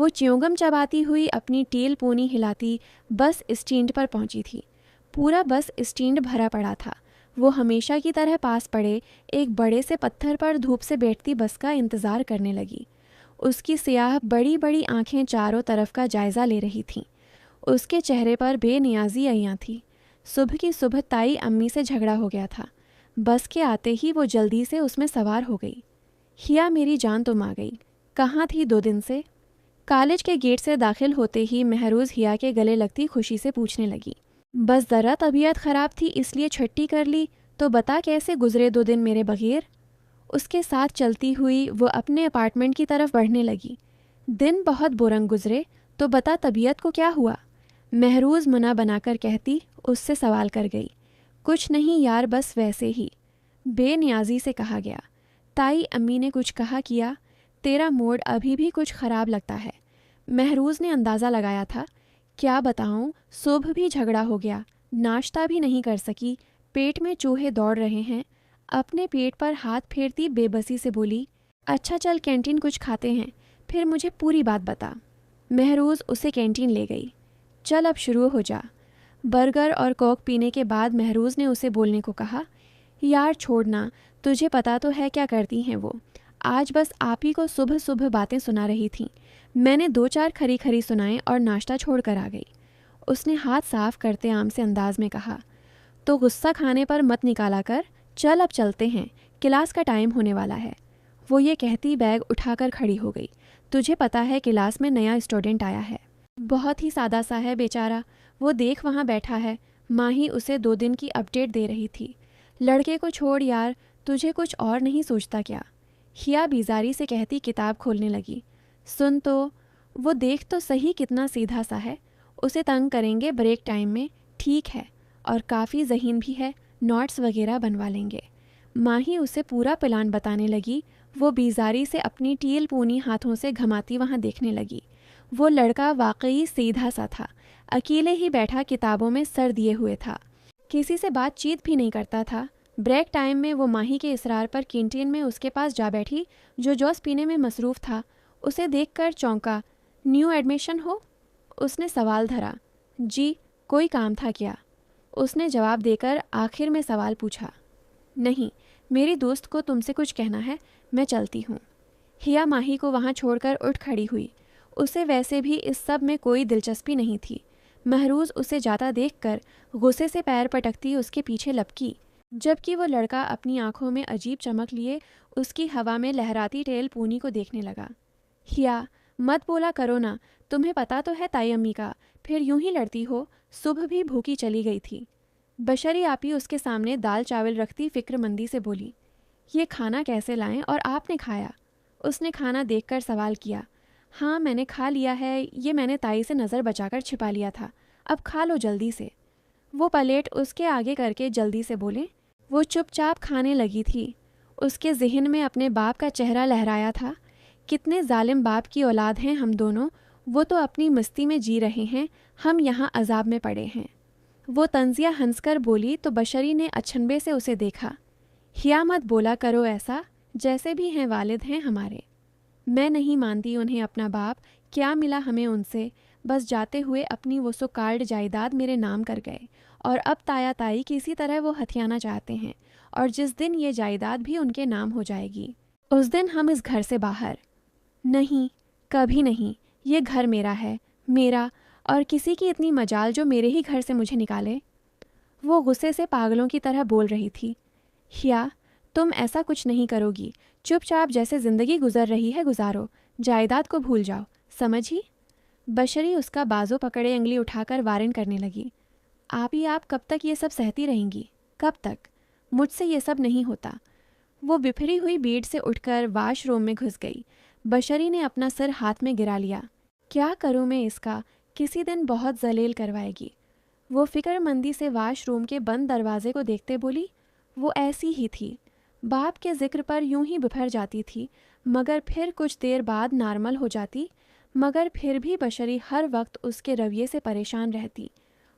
वो च्युइंगम चबाती हुई अपनी टेल पोनी हिलाती बस स्टैंड पर पहुंची थी। पूरा बस स्टैंड भरा पड़ा था। वो हमेशा की तरह पास पड़े एक बड़े से पत्थर पर धूप से बैठती बस का इंतज़ार करने लगी। उसकी स्याह बड़ी बड़ी आंखें चारों तरफ का जायज़ा ले रही थीं। उसके चेहरे पर बेनियाजी अय्यां थी। सुबह की सुबह ताई अम्मी से झगड़ा हो गया था। बस के आते ही वो जल्दी से उसमें सवार हो गई। हिया मेरी जान तुम आ गई, कहाँ थी 2 दिन से? कॉलेज के गेट से दाखिल होते ही महरूज़ हिया के गले लगती खुशी से पूछने लगी। बस ज़रा तबीयत ख़राब थी इसलिए छुट्टी कर ली, तो बता कैसे गुजरे 2 दिन मेरे बगैर? उसके साथ चलती हुई वो अपने अपार्टमेंट की तरफ बढ़ने लगी। दिन बहुत बुरंग गुजरे, तो बता तबीयत को क्या हुआ? महरूज़ मुना बनाकर कहती उससे सवाल कर गई। कुछ नहीं यार, बस वैसे ही, बेनियाजी से कहा गया। ताई अम्मी ने कुछ कहा किया, तेरा मूड अभी भी कुछ ख़राब लगता है। महरूज़ ने अंदाज़ा लगाया था। क्या बताऊँ, सुबह भी झगड़ा हो गया, नाश्ता भी नहीं कर सकी, पेट में चूहे दौड़ रहे हैं। अपने पेट पर हाथ फेरती बेबसी से बोली, अच्छा चल कैंटीन कुछ खाते हैं, फिर मुझे पूरी बात बता। महरूज़ उसे कैंटीन ले गई। चल अब शुरू हो जा। बर्गर और कोक पीने के बाद महरूज़ ने उसे बोलने को कहा। यार छोड़ना, तुझे पता तो है क्या करती हैं वो। आज बस आप ही को सुबह सुबह बातें सुना रही थीं। मैंने 2-4 खरी खरी सुनाए और नाश्ता छोड़ कर आ गई। उसने हाथ साफ करते आम से अंदाज में कहा। तो गुस्सा खाने पर मत निकाला कर, चल अब चलते हैं, क्लास का टाइम होने वाला है। वो ये कहती बैग उठाकर खड़ी हो गई। तुझे पता है क्लास में नया स्टूडेंट आया है, बहुत ही सादा सा है बेचारा। वो देख वहाँ बैठा है। माही उसे 2 दिन की अपडेट दे रही थी। लड़के को छोड़ यार, तुझे कुछ और नहीं सोचता क्या? हिया बीजारी से कहती किताब खोलने लगी। सुन तो, वो देख तो सही कितना सीधा सा है। उसे तंग करेंगे ब्रेक टाइम में, ठीक है, और काफ़ी ज़हीन भी है, नोट्स वगैरह बनवा लेंगे। माही उसे पूरा प्लान बताने लगी। वो बीजारी से अपनी टील पूनी हाथों से घमाती वहाँ देखने लगी। वो लड़का वाकई सीधा सा था। अकेले ही बैठा किताबों में सर दिए हुए था। किसी से बातचीत भी नहीं करता था। ब्रेक टाइम में वो माही के इसरार पर कैंटीन में उसके पास जा बैठी, जो जूस पीने में मसरूफ़ था। उसे देखकर चौंका। न्यू एडमिशन हो? उसने सवाल धरा। जी, कोई काम था क्या? उसने जवाब देकर आखिर में सवाल पूछा। नहीं, मेरी दोस्त को तुमसे कुछ कहना है, मैं चलती हूँ। हिया माही को वहाँ छोड़कर उठ खड़ी हुई। उसे वैसे भी इस सब में कोई दिलचस्पी नहीं थी। महरूज़ उसे जाता देखकर गुस्से से पैर पटकती उसके पीछे लपकी, जबकि वो लड़का अपनी आंखों में अजीब चमक लिए उसकी हवा में लहराती टेल पूनी को देखने लगा। हिया, मत बोला करो ना, तुम्हें पता तो है ताई अम्मी का, फिर यूं ही लड़ती हो। सुबह भी भूखी चली गई थी। बशरी आपी उसके सामने दाल चावल रखती फिक्रमंदी से बोली। ये खाना कैसे लाएं और आपने खाया? उसने खाना देखकर सवाल किया। हाँ, मैंने खा लिया है, ये मैंने ताई से नज़र बचाकर छिपा लिया था, अब खा लो जल्दी से। वो प्लेट उसके आगे करके जल्दी से बोले। वो चुपचाप खाने लगी थी। उसके जहन में अपने बाप का चेहरा लहराया था। कितने जालिम बाप की औलाद हैं हम दोनों। वो तो अपनी मस्ती में जी रहे हैं, हम यहाँ अजाब में पड़े हैं। वो तंजिया हंसकर बोली तो बशरी ने अचंभे से उसे देखा। हिया, मत बोला करो ऐसा, जैसे भी हैं वालिद हैं हमारे। मैं नहीं मानती उन्हें अपना बाप, क्या मिला हमें उनसे? बस जाते हुए अपनी वो सुकार्ड जायदाद मेरे नाम कर गए, और अब ताया ताई किसी तरह वो हथियाना चाहते हैं, और जिस दिन ये जायदाद भी उनके नाम हो जाएगी, उस दिन हम इस घर से बाहर। नहीं, कभी नहीं। ये घर मेरा है, मेरा, और किसी की इतनी मजाल जो मेरे ही घर से मुझे निकाले। वो गुस्से से पागलों की तरह बोल रही थी। हिया, तुम ऐसा कुछ नहीं करोगी। चुपचाप जैसे ज़िंदगी गुजर रही है गुजारो, जायदाद को भूल जाओ, समझी? बशरी उसका बाजू पकड़े उंगली उठाकर वारन करने लगी। आप कब तक ये सब सहती रहेंगी? कब तक? मुझसे ये सब नहीं होता। वो बिफरी हुई बेड से उठकर वाशरूम में घुस गई। बशरी ने अपना सिर हाथ में गिरा लिया। क्या करूँ मैं इसका? किसी दिन बहुत जलील करवाएगी। वो फिक्रमंदी से वाशरूम के बंद दरवाजे को देखते बोली। वो ऐसी ही थी, बाप के जिक्र पर यूं ही बिफर जाती थी, मगर फिर कुछ देर बाद नॉर्मल हो जाती। मगर फिर भी बशरी हर वक्त उसके रवैये से परेशान रहती।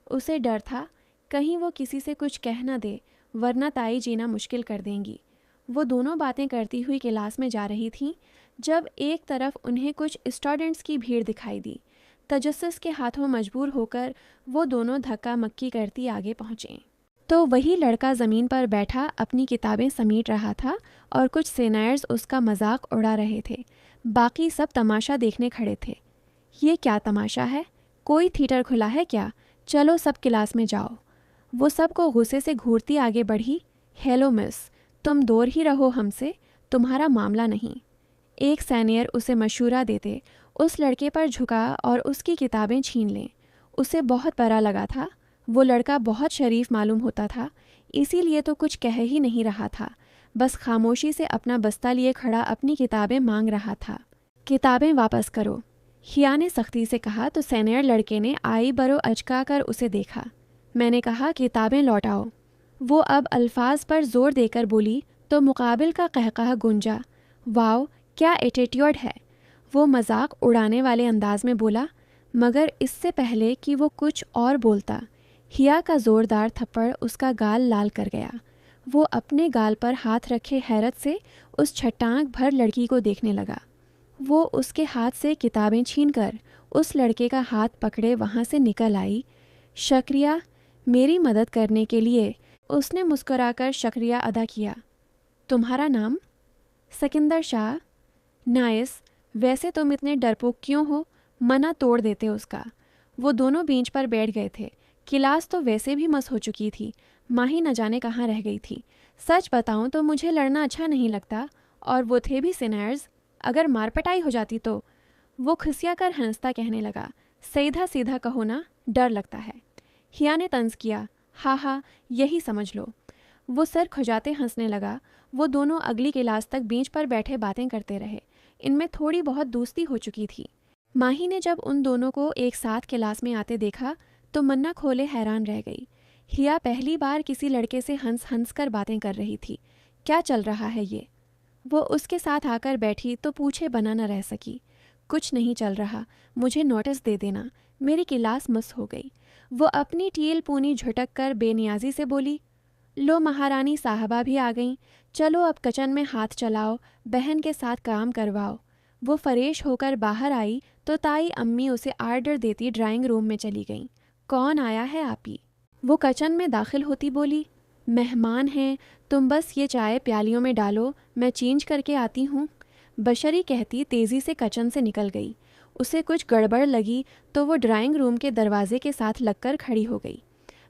उसे डर था कहीं वो किसी से कुछ कह न दे, वरना ताई जीना मुश्किल कर देंगी। वो दोनों बातें करती हुई क्लास में जा रही थी। जब एक तरफ उन्हें कुछ स्टूडेंट्स की भीड़ दिखाई दी। तजस्सुस के हाथों मजबूर होकर वो दोनों धक्का मक्की करती आगे पहुँचे तो वही लड़का ज़मीन पर बैठा अपनी किताबें समेट रहा था और कुछ सीनियर्स उसका मजाक उड़ा रहे थे। बाकी सब तमाशा देखने खड़े थे। ये क्या तमाशा है? कोई थिएटर खुला है क्या? चलो सब क्लास में जाओ। वो सबको गुस्से से घूरती आगे बढ़ी। हेलो मिस, तुम दूर ही रहो हमसे, तुम्हारा मामला नहीं। एक सीनियर उसे मशूरा देते उस लड़के पर झुका और उसकी किताबें छीन लें। उसे बहुत बुरा लगा था। वो लड़का बहुत शरीफ मालूम होता था, इसीलिए तो कुछ कह ही नहीं रहा था, बस खामोशी से अपना बस्ता लिए खड़ा अपनी किताबें मांग रहा था। किताबें वापस करो, हिया ने सख्ती से कहा तो सीनियर लड़के ने आई बरो अचका कर उसे देखा। मैंने कहा किताबें लौटाओ। वो अब अल्फाज पर जोर देकर बोली तो मुकाबिल का कहकहा गूंजा। वाओ, क्या एटीट्यूड है। वो मजाक उड़ाने वाले अंदाज में बोला, मगर इससे पहले कि वो कुछ और बोलता, हिया का ज़ोरदार थप्पड़ उसका गाल लाल कर गया। वो अपने गाल पर हाथ रखे हैरत से उस छटांग भर लड़की को देखने लगा। वो उसके हाथ से किताबें छीनकर उस लड़के का हाथ पकड़े वहाँ से निकल आई। शुक्रिया मेरी मदद करने के लिए, उसने मुस्कुराकर शुक्रिया अदा किया। तुम्हारा नाम? सिकंदर शाह। नाइस, वैसे तुम इतने डरपोक क्यों हो? मना तोड़ देते उसका। वो दोनों बेंच पर बैठ गए थे। क्लास तो वैसे भी मस हो चुकी थी। माही न जाने कहाँ रह गई थी। सच बताऊं तो मुझे लड़ना अच्छा नहीं लगता, और वो थे भी सीनियर्स। अगर मारपटाई हो जाती तो। वो खुशिया कर हंसता कहने लगा, सीधा सीधा कहो ना, डर लगता है। हिया ने तंज किया, हाँ हाँ यही समझ लो। वो सर खुजाते हंसने लगा। वो दोनों अगली क्लास तक बेंच पर बैठे बातें करते रहे। इनमें थोड़ी बहुत दोस्ती हो चुकी थी। माही ने जब उन दोनों को एक साथ क्लास में आते देखा तो मन्ना खोले हैरान रह गई। हिया पहली बार किसी लड़के से हंस हंस कर बातें कर रही थी। क्या चल रहा है ये? वो उसके साथ आकर बैठी तो पूछे बना न रह सकी। कुछ नहीं चल रहा, मुझे नोटिस दे देना, मेरी क्लास मिस हो गई। वो अपनी टील पूनी झुटक कर बेनियाजी से बोली, लो महारानी साहबा भी आ गईं, चलो अब किचन में हाथ चलाओ, बहन के साथ काम करवाओ। वो फरेश होकर बाहर आई तो ताई अम्मी उसे आर्डर देती ड्राइंग रूम में चली गईं। कौन आया है आपी? वो किचन में दाखिल होती बोली, मेहमान हैं, तुम बस ये चाय प्यालियों में डालो, मैं चेंज करके आती हूँ। बशरी कहती तेज़ी से किचन से निकल गई। उसे कुछ गड़बड़ लगी तो वो ड्राइंग रूम के दरवाजे के साथ लगकर खड़ी हो गई।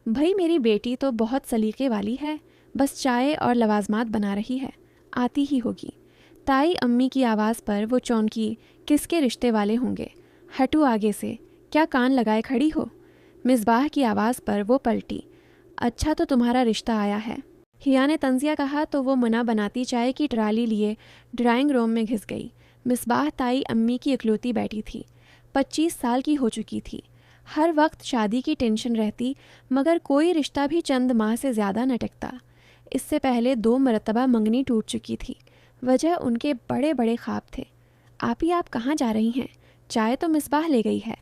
भाई मेरी बेटी तो बहुत सलीके वाली है, बस चाय और लवाजमात बना रही है, आती ही होगी। ताई अम्मी की आवाज़ पर वो चौंकी, किसके रिश्ते वाले होंगे? हटू आगे से, क्या कान लगाए खड़ी हो? मिसबाह की आवाज़ पर वो पलटी, अच्छा तो तुम्हारा रिश्ता आया है। हिया ने तंजिया कहा तो वो मुना बनाती चाय की ट्राली लिए ड्राइंग रूम में घिस गई। मिसबाह ताई अम्मी की इकलौती बेटी थी। 25 साल की हो चुकी थी। हर वक्त शादी की टेंशन रहती, मगर कोई रिश्ता भी चंद माह से ज़्यादा न टिकता। इससे पहले 2 मरतबा मंगनी टूट चुकी थी। वजह उनके बड़े बड़े ख्वाब थे। आप ही आप कहाँ जा रही हैं? चाय तो मिसबाह ले गई है।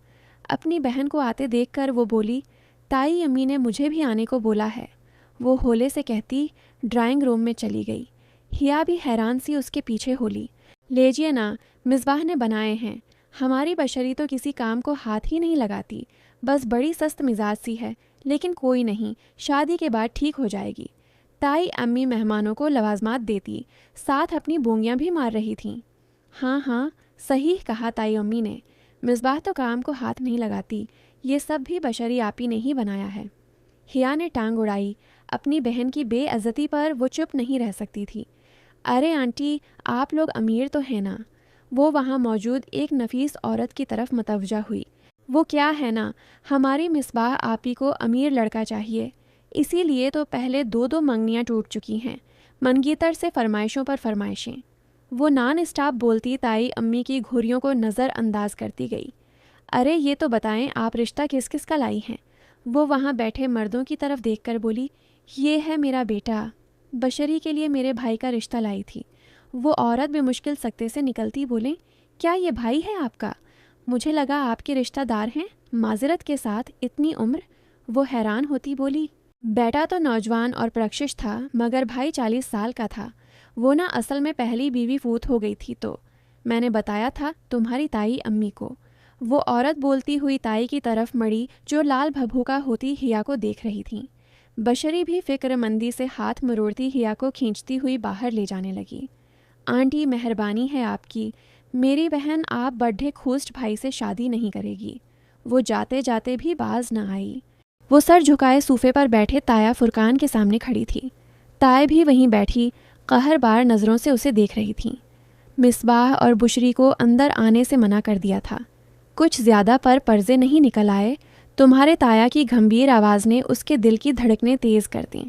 अपनी बहन को आते देखकर वो बोली, ताई अम्मी ने मुझे भी आने को बोला है। वो होले से कहती ड्राइंग रूम में चली गई। हिया भी हैरान सी उसके पीछे होली। लेजिए ना, मिसबाह ने बनाए हैं। हमारी बशरी तो किसी काम को हाथ ही नहीं लगाती, बस बड़ी सस्त मिजाज सी है, लेकिन कोई नहीं, शादी के बाद ठीक हो जाएगी। ताई अम्मी मेहमानों को लवाजमात देती, साथ अपनी बोंगियाँ भी मार रही थीं। हाँ हाँ सही कहा ताई अम्मी ने, मिसबाह तो काम को हाथ नहीं लगाती, ये सब भी बशरी आपी ने ही बनाया है। हिया ने टांग उड़ाई। अपनी बहन की बेइज्जती पर वो चुप नहीं रह सकती थी। अरे आंटी, आप लोग अमीर तो हैं ना? वो वहाँ मौजूद एक नफीस औरत की तरफ मतवजा हुई। वो क्या है ना, हमारी मिसबाह आपी को अमीर लड़का चाहिए, इसीलिए तो पहले 2-2 मंगनियाँ टूट चुकी हैं, मनगीतर से फरमाइशों पर फरमाइशें। वो नॉन स्टॉप बोलती ताई अम्मी की घुरियों को नज़रअंदाज करती गई। अरे ये तो बताएं आप रिश्ता किस किस का लाई हैं? वो वहाँ बैठे मर्दों की तरफ देखकर बोली, ये है मेरा बेटा, बशरी के लिए मेरे भाई का रिश्ता लाई थी। वो औरत बेमुश्किल सकते से निकलती बोले, क्या ये भाई है आपका? मुझे लगा आपके रिश्तेदार हैं, माजरत के साथ इतनी उम्र। वो हैरान होती बोली, बेटा तो नौजवान और प्रशिक्ष था, मगर भाई 40 साल का था। वो ना असल में पहली बीवी फूत हो गई थी तो। मैंने बताया था तुम्हारी ताई अम्मी को। वो औरत बोलती हुई ताई की तरफ मड़ी जो लाल भभूका होती हिया को देख रही थी। बशरी भी फिक्रमंदी से हाथ मरोड़ती हिया को खींचती हुई बाहर ले जाने लगी। आंटी मेहरबानी है आपकी, मेरी बहन आप बड्ढे खूस्ट भाई से शादी नहीं करेगी। वो जाते जाते भी बाज न आई। वो सर झुकाए सूफे पर बैठे ताया फुरकान के सामने खड़ी थी। ताय भी वहीं बैठी कहरबार नज़रों से उसे देख रही थी। मिसबाह और बुशरी को अंदर आने से मना कर दिया था। कुछ ज़्यादा पर पर्जे नहीं निकल आए। तुम्हारे ताया की गंभीर आवाज़ ने उसके दिल की धड़कनें तेज़ कर दीं।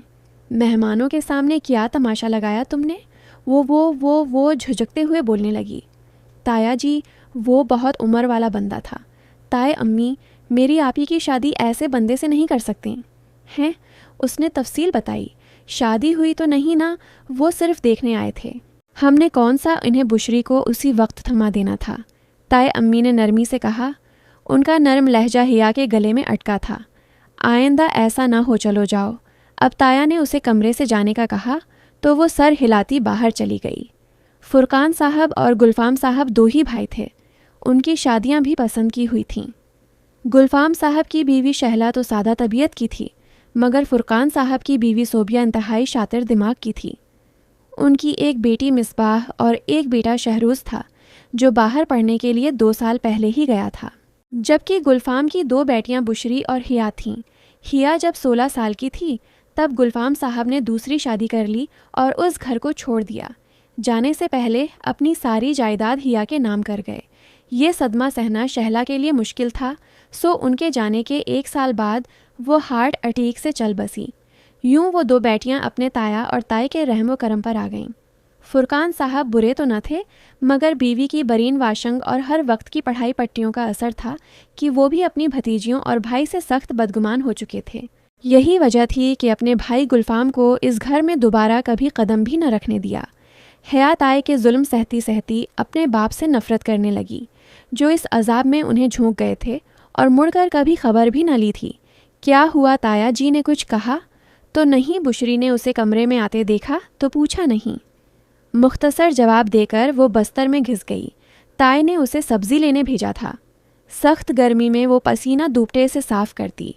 मेहमानों के सामने क्या तमाशा लगाया तुमने? वो झुझकते हुए बोलने लगी। ताया जी, वो बहुत उम्र वाला बंदा था। ताए अम्मी, मेरी आपी की शादी ऐसे बंदे से नहीं कर सकते हैं। उसने तफसील बताई। शादी हुई तो नहीं ना, वो सिर्फ देखने आए थे। हमने कौन सा इन्हें बुशरी को उसी वक्त थमा देना था। ताए अम्मी ने नरमी से कहा। उनका नरम लहजा हिया के गले में अटका था। आइंदा ऐसा ना हो, चलो जाओ। अब ताया ने उसे कमरे से जाने का कहा तो वो सर हिलाती बाहर चली गई। फुरकान साहब और गुलफाम साहब दो ही भाई थे। उनकी शादियां भी पसंद की हुई थीं। गुलफाम साहब की बीवी शहला तो सादा तबीयत की थी, मगर फुरकान साहब की बीवी सोबिया इंतहाई शातिर दिमाग की थी। उनकी एक बेटी मिसबाह और एक बेटा शहरोज़ था, जो बाहर पढ़ने के लिए 2 साल पहले ही गया था। जबकि गुलफाम की 2 बेटियां बुशरी और हिया थीं। हिया जब 16 साल की थी तब गुलफाम साहब ने दूसरी शादी कर ली और उस घर को छोड़ दिया। जाने से पहले अपनी सारी जायदाद हिया के नाम कर गए। ये सदमा सहना शहला के लिए मुश्किल था, सो उनके जाने के 1 साल बाद वो हार्ट अटैक से चल बसी। यूं वो 2 बेटियां अपने ताया और ताई के रहमो करम पर आ गईं। फुरकान साहब बुरे तो न थे, मगर बीवी की बरीन वाशंग और हर वक्त की पढ़ाई पट्टियों का असर था कि वो भी अपनी भतीजियों और भाई से सख्त बदगुमान हो चुके थे। यही वजह थी कि अपने भाई गुलफाम को इस घर में दोबारा कभी कदम भी न रखने दिया। हयात आए के जुल्म सहती सहती अपने बाप से नफरत करने लगी, जो इस अजाब में उन्हें झोंक गए थे और मुड़कर कभी खबर भी न ली थी। क्या हुआ, ताया जी ने कुछ कहा तो नहीं? बुशरी ने उसे कमरे में आते देखा तो पूछा नहीं। मुख्तसर जवाब देकर वो बस्तर में घिस गई। ताई ने उसे सब्जी लेने भेजा था। सख्त गर्मी में वो पसीना दुपटे से साफ करती,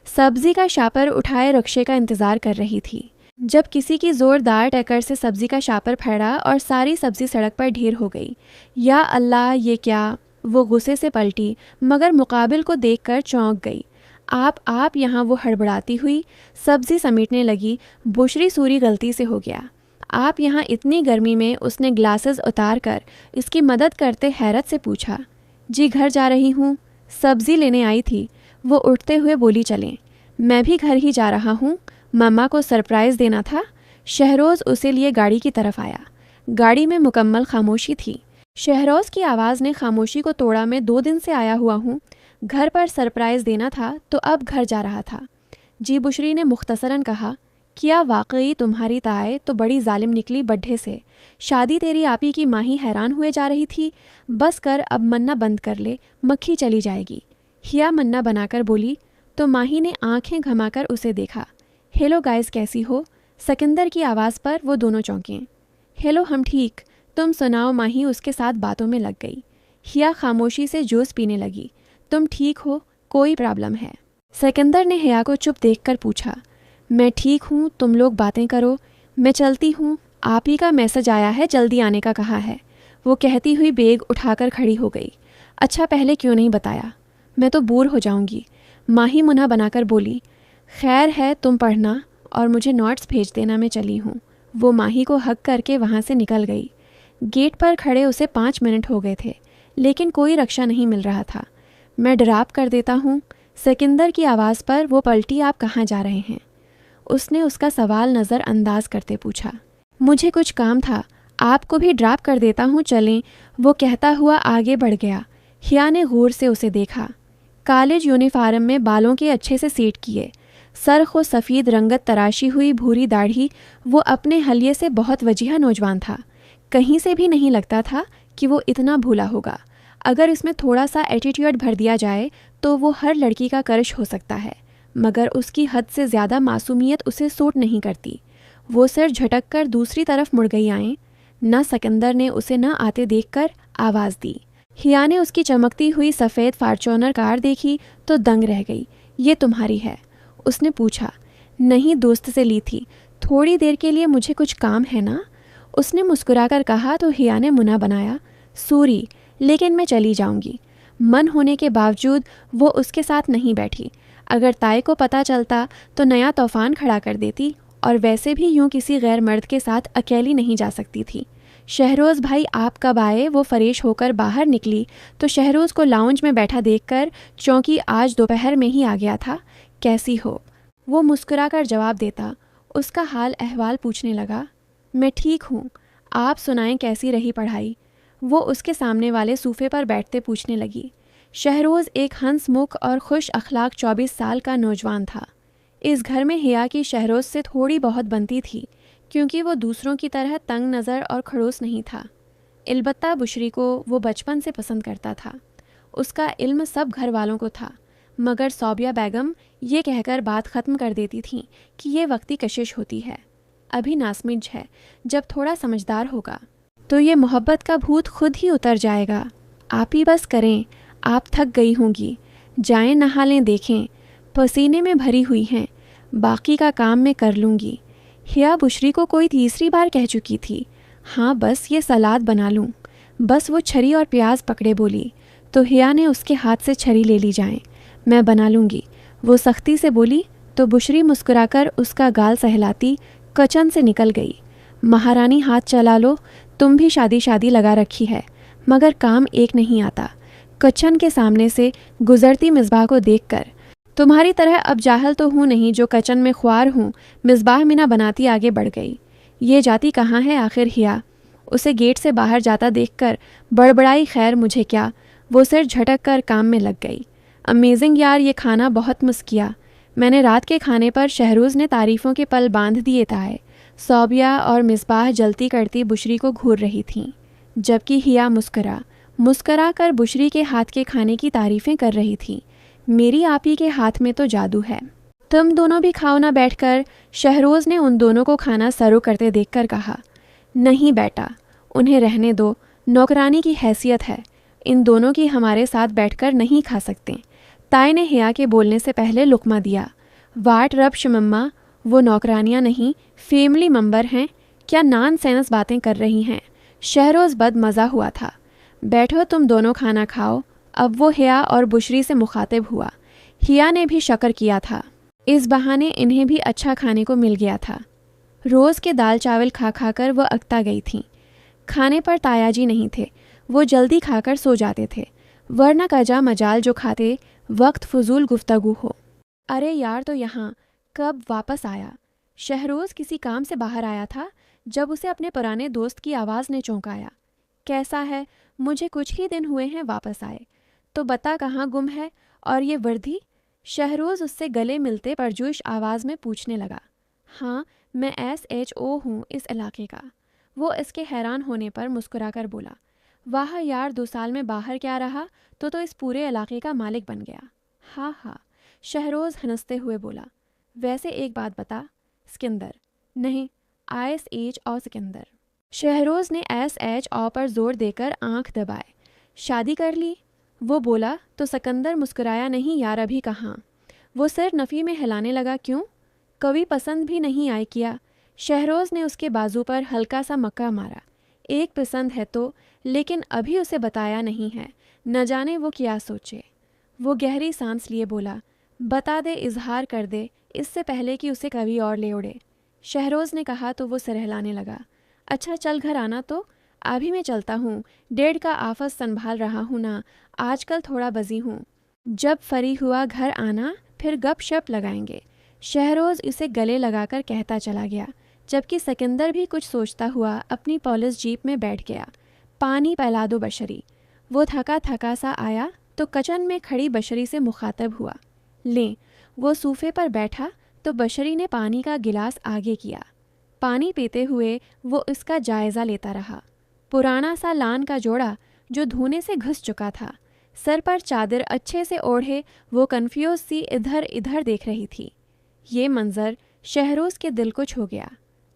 सब्जी का शापर उठाए रक्शे का इंतज़ार कर रही थी। जब किसी की ज़ोरदार टक्कर से सब्जी का शापर फड़ा और सारी सब्जी सड़क पर ढेर हो गई। या अल्लाह, ये क्या! वो गुस्से से पलटी, मगर मुकाबिल को देखकर चौंक गई। आप यहाँ, वो हड़बड़ाती हुई सब्जी समेटने लगी। बुशरी सूरी गलती से हो गया। आप यहाँ इतनी गर्मी में? उसने ग्लासेस उतार कर इसकी मदद करते हैरत से पूछा। जी घर जा रही हूँ, सब्जी लेने आई थी। वो उठते हुए बोली, चलें। मैं भी घर ही जा रहा हूँ, मम्मा को सरप्राइज़ देना था। शहरोज़ उसे लिए गाड़ी की तरफ आया। गाड़ी में मुकम्मल खामोशी थी। शहरोज़ की आवाज़ ने खामोशी को तोड़ा। मैं 2 दिन से आया हुआ हूँ, घर पर सरप्राइज़ देना था तो अब घर जा रहा था। जी, बुशरी ने मुख्तसरन कहा। क्या वाकई तुम्हारी ताए तो बड़ी जालिम निकली बड्ढे से। शादी तेरी आपी की माही हैरान हुए जा रही थी। बस कर, अब मन्ना बंद कर ले, मक्खी चली जाएगी। हिया मन्ना बनाकर बोली तो माही ने आंखें घमाकर उसे देखा। हेलो गाइस, कैसी हो? सिकंदर की आवाज़ पर वो दोनों चौंके। हेलो, हम ठीक, तुम सुनाओ? माही उसके साथ बातों में लग गई। हिया खामोशी से जूस पीने लगी। तुम ठीक हो? कोई प्रॉब्लम है? सिकंदर ने हिया को चुप देखकर पूछा। मैं ठीक हूँ, तुम लोग बातें करो, मैं चलती हूँ। आप ही का मैसेज आया है, जल्दी आने का कहा है। वो कहती हुई बैग उठाकर खड़ी हो गई। अच्छा, पहले क्यों नहीं बताया? मैं तो बूर हो जाऊंगी। माही मुन्हा बनाकर बोली। खैर है, तुम पढ़ना और मुझे नोट्स भेज देना, मैं चली हूँ। वो माही को हक करके वहाँ से निकल गई। गेट पर खड़े उसे 5 मिनट हो गए थे, लेकिन कोई रक्षा नहीं मिल रहा था। मैं ड्राप कर देता हूँ। सिकंदर की आवाज़ पर वो पलटी। आप कहाँ जा रहे हैं? उसने उसका सवाल नज़रअंदाज करते पूछा। मुझे कुछ काम था, आपको भी ड्रॉप कर देता हूँ, चलें। वो कहता हुआ आगे बढ़ गया। हिया ने गौर से उसे देखा। कॉलेज यूनिफॉर्म में, बालों के अच्छे से सेट किए, सरख व सफ़ेद रंगत तराशी हुई भूरी दाढ़ी। वो अपने हलिये से बहुत वजीहा नौजवान था। कहीं से भी नहीं लगता था कि वो इतना भूला होगा। अगर इसमें थोड़ा सा एटीट्यूड भर दिया जाए तो वो हर लड़की का क्रश हो सकता है, मगर उसकी हद से ज़्यादा मासूमियत उसे सूट नहीं करती। वो सिर झटक कर दूसरी तरफ मुड़ गई। आएँ। न सिकंदर ने उसे न आते देखकर आवाज़ दी। हिया ने उसकी चमकती हुई सफ़ेद फॉर्च्यूनर कार देखी तो दंग रह गई। ये तुम्हारी है? उसने पूछा। नहीं, दोस्त से ली थी। थोड़ी देर के लिए मुझे कुछ काम है ना, उसने मुस्कुराकर कहा तो हिया ने मुना बनाया। सॉरी, लेकिन मैं चली जाऊंगी। मन होने के बावजूद वो उसके साथ नहीं बैठी। अगर ताई को पता चलता तो नया तूफान खड़ा कर देती, और वैसे भी यूं किसी गैर मर्द के साथ अकेली नहीं जा सकती थी। शहरोज़ भाई आप कब आए? वो फरेश होकर बाहर निकली तो शहरोज़ को लाउंज में बैठा देखकर चौंकी। आज दोपहर में ही आ गया था। कैसी हो? वो मुस्कुराकर जवाब देता। उसका हाल अहवाल पूछने लगा। मैं ठीक हूँ, आप सुनाएं कैसी रही पढ़ाई? वो उसके सामने वाले सूफे पर बैठते पूछने लगी। शहरोज़ एक हंसमुख और खुश अखलाक 24 साल का नौजवान था। इस घर में हिया की शहरोज़ से थोड़ी बहुत बनती थी, क्योंकि वो दूसरों की तरह तंग नज़र और खड़ूस नहीं था। अलबत्ता बुशरी को वो बचपन से पसंद करता था। उसका इल्म सब घर वालों को था, मगर सौबिया बेगम ये कहकर बात ख़त्म कर देती थी कि ये वक्ती कशिश होती है, अभी नासमिज है, जब थोड़ा समझदार होगा तो ये मोहब्बत का भूत खुद ही उतर जाएगा। आप ही बस करें, आप थक गई होंगी, जाएं नहा लें, देखें पसीने में भरी हुई हैं, बाकी का काम मैं कर लूँगी। हिया बुशरी को कोई तीसरी बार कह चुकी थी। हाँ, बस ये सलाद बना लूँ। बस वो छरी और प्याज पकड़े बोली तो हिया ने उसके हाथ से छरी ले ली। जाएं, मैं बना लूँगी, वो सख्ती से बोली तो बुशरी मुस्कुराकर उसका गाल सहलाती किचन से निकल गई। महारानी हाथ चला लो, तुम भी शादी शादी लगा रखी है, मगर काम एक नहीं आता। किचन के सामने से गुजरती मिसबाह को देखकर, तुम्हारी तरह अब जाहल तो हूँ नहीं जो किचन में ख्वार हूँ, मिसबाह मिना बनाती आगे बढ़ गई। ये जाती कहाँ है आखिर? हिया उसे गेट से बाहर जाता देखकर बड़बड़ाई। खैर मुझे क्या? वो सिर झटक कर काम में लग गई। अमेजिंग यार, ये खाना बहुत मिस किया मैंने। रात के खाने पर शहरोज़ ने तारीफ़ों के पल बांध दिए ताए। सौबिया और मिसबाह जलती करती बुशरी को घूर रही थीं, जबकि हिया मुस्करा कर बुशरी के हाथ के खाने की तारीफ़ें कर रही थी। मेरी आपी के हाथ में तो जादू है, तुम दोनों भी खाओ ना बैठकर। शहरोज़ ने उन दोनों को खाना सर्व करते देखकर कहा। नहीं बेटा, उन्हें रहने दो, नौकरानी की हैसियत है, इन दोनों की हमारे साथ बैठकर नहीं खा सकते। ताई ने हिया के बोलने से पहले लुकमा दिया। वाट रब्श मम्मा, वो नौकरानियाँ नहीं, फैमिली मेंबर हैं। क्या नॉन सेंस बातें कर रही हैं? शहरोज़ बद मज़ा हुआ था। बैठो तुम दोनों खाना खाओ। अब वो हिया और बुशरी से मुखातिब हुआ। हिया ने भी शक्र किया था, इस बहाने इन्हें भी अच्छा खाने को मिल गया था। रोज़ के दाल चावल खा खा कर वह अकता गई थीं। खाने पर तायाजी नहीं थे, वो जल्दी खाकर सो जाते थे, वरना कजा मजाल जो खाते वक्त फजूल गुफ्तगू हो। अरे यार, तो यहाँ कब वापस आया? शहरोज़ किसी काम से बाहर आया था जब उसे अपने पुराने दोस्त की आवाज़ ने चौंकाया। कैसा है? मुझे कुछ ही दिन हुए हैं वापस आए, तो बता कहाँ गुम है? और ये वर्दी? शहरोज़ उससे गले मिलते परजोश आवाज़ में पूछने लगा। हाँ, मैं SHO हूँ इस इलाके का। वो इसके हैरान होने पर मुस्कुराकर बोला। वाह यार, 2 साल में बाहर क्या रहा तो इस पूरे इलाके का मालिक बन गया। हाँ हाँ, शहरोज़ हंसते हुए बोला। वैसे एक बात बता, सिकंदर नहीं, ISH और सिकंदर। शहरोज़ ने SHO पर जोर देकर आंख दबाए। शादी कर ली? वो बोला तो सिकंदर मुस्कुराया। नहीं यार, अभी कहाँ। वो सिर नफ़ी में हिलाने लगा। क्यों? कभी पसंद भी नहीं आई क्या? शहरोज़ ने उसके बाजू पर हल्का सा मक्का मारा। एक पसंद है तो, लेकिन अभी उसे बताया नहीं है, न जाने वो क्या सोचे। वो गहरी सांस लिए बोला। बता दे, इजहार कर दे, इससे पहले कि उसे कभी और ले उड़े। शहरोज़ ने कहा तो वो सिर हिलाने लगा। अच्छा चल घर आना तो। अभी मैं चलता हूँ, डेढ़ का आफस संभाल रहा हूँ ना, आजकल थोड़ा बजी हूँ। जब फ्री हुआ घर आना, फिर गपशप लगाएंगे। शहरोज़ इसे गले लगाकर कहता चला गया, जबकि सिकंदर भी कुछ सोचता हुआ अपनी पुलिस जीप में बैठ गया। पानी पिला दो बशरी। वो थका थका सा आया तो किचन में खड़ी बशरी से मुखातब हुआ। लें, वो सूफे पर बैठा तो बशरी ने पानी का गिलास आगे किया। पानी पीते हुए वो इसका जायज़ा लेता रहा। पुराना सा लान का जोड़ा जो धोने से घुस चुका था, सर पर चादर अच्छे से ओढ़े वो कन्फ्यूज सी इधर इधर देख रही थी। ये मंजर शहरोज़ के दिल को छू गया।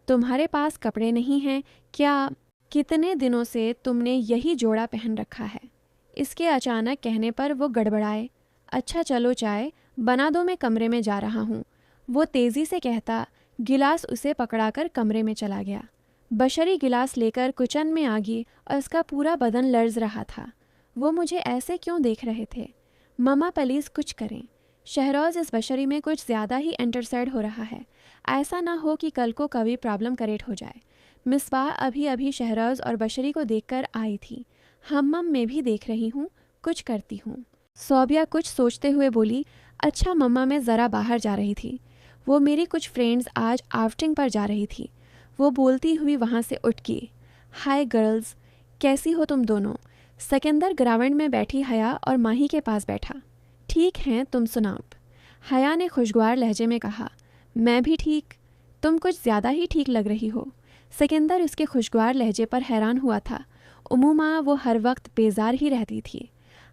तुम्हारे पास कपड़े नहीं हैं क्या? कितने दिनों से तुमने यही जोड़ा पहन रखा है। इसके अचानक कहने पर वो गड़बड़ाए। अच्छा चलो चाय बना दो, मैं कमरे में जा रहा हूँ, वो तेज़ी से कहता गिलास उसे पकड़ाकर कमरे में चला गया। बशरी गिलास लेकर किचन में आ गई और उसका पूरा बदन लर्ज रहा था। वो मुझे ऐसे क्यों देख रहे थे? मम्मा प्लीज़ कुछ करें। शहरोज़ इस बशरी में कुछ ज़्यादा ही इंटरसेड हो रहा है। ऐसा ना हो कि कल को कभी प्रॉब्लम क्रिएट हो जाए। मिसबाह अभी अभी शहरोज़ और बशरी को देखकर आई थी। हम्मम मैं भी देख रही हूँ, कुछ करती हूँ। सोबिया कुछ सोचते हुए बोली, अच्छा मम्मा मैं ज़रा बाहर जा रही थी। वो मेरी कुछ फ्रेंड्स आज आउटिंग पर जा रही थी। वो बोलती हुई वहाँ से उठ गई। हाय गर्ल्स, कैसी हो तुम दोनों? सिकंदर ग्राउंड में बैठी हया और माही के पास बैठा। ठीक हैं, तुम सुनाओ। हया ने खुशगवार लहजे में कहा, मैं भी ठीक। तुम कुछ ज़्यादा ही ठीक लग रही हो। सिकंदर उसके खुशगवार लहजे पर हैरान हुआ था। उम्मुमा वो हर वक्त बेजार ही रहती थी।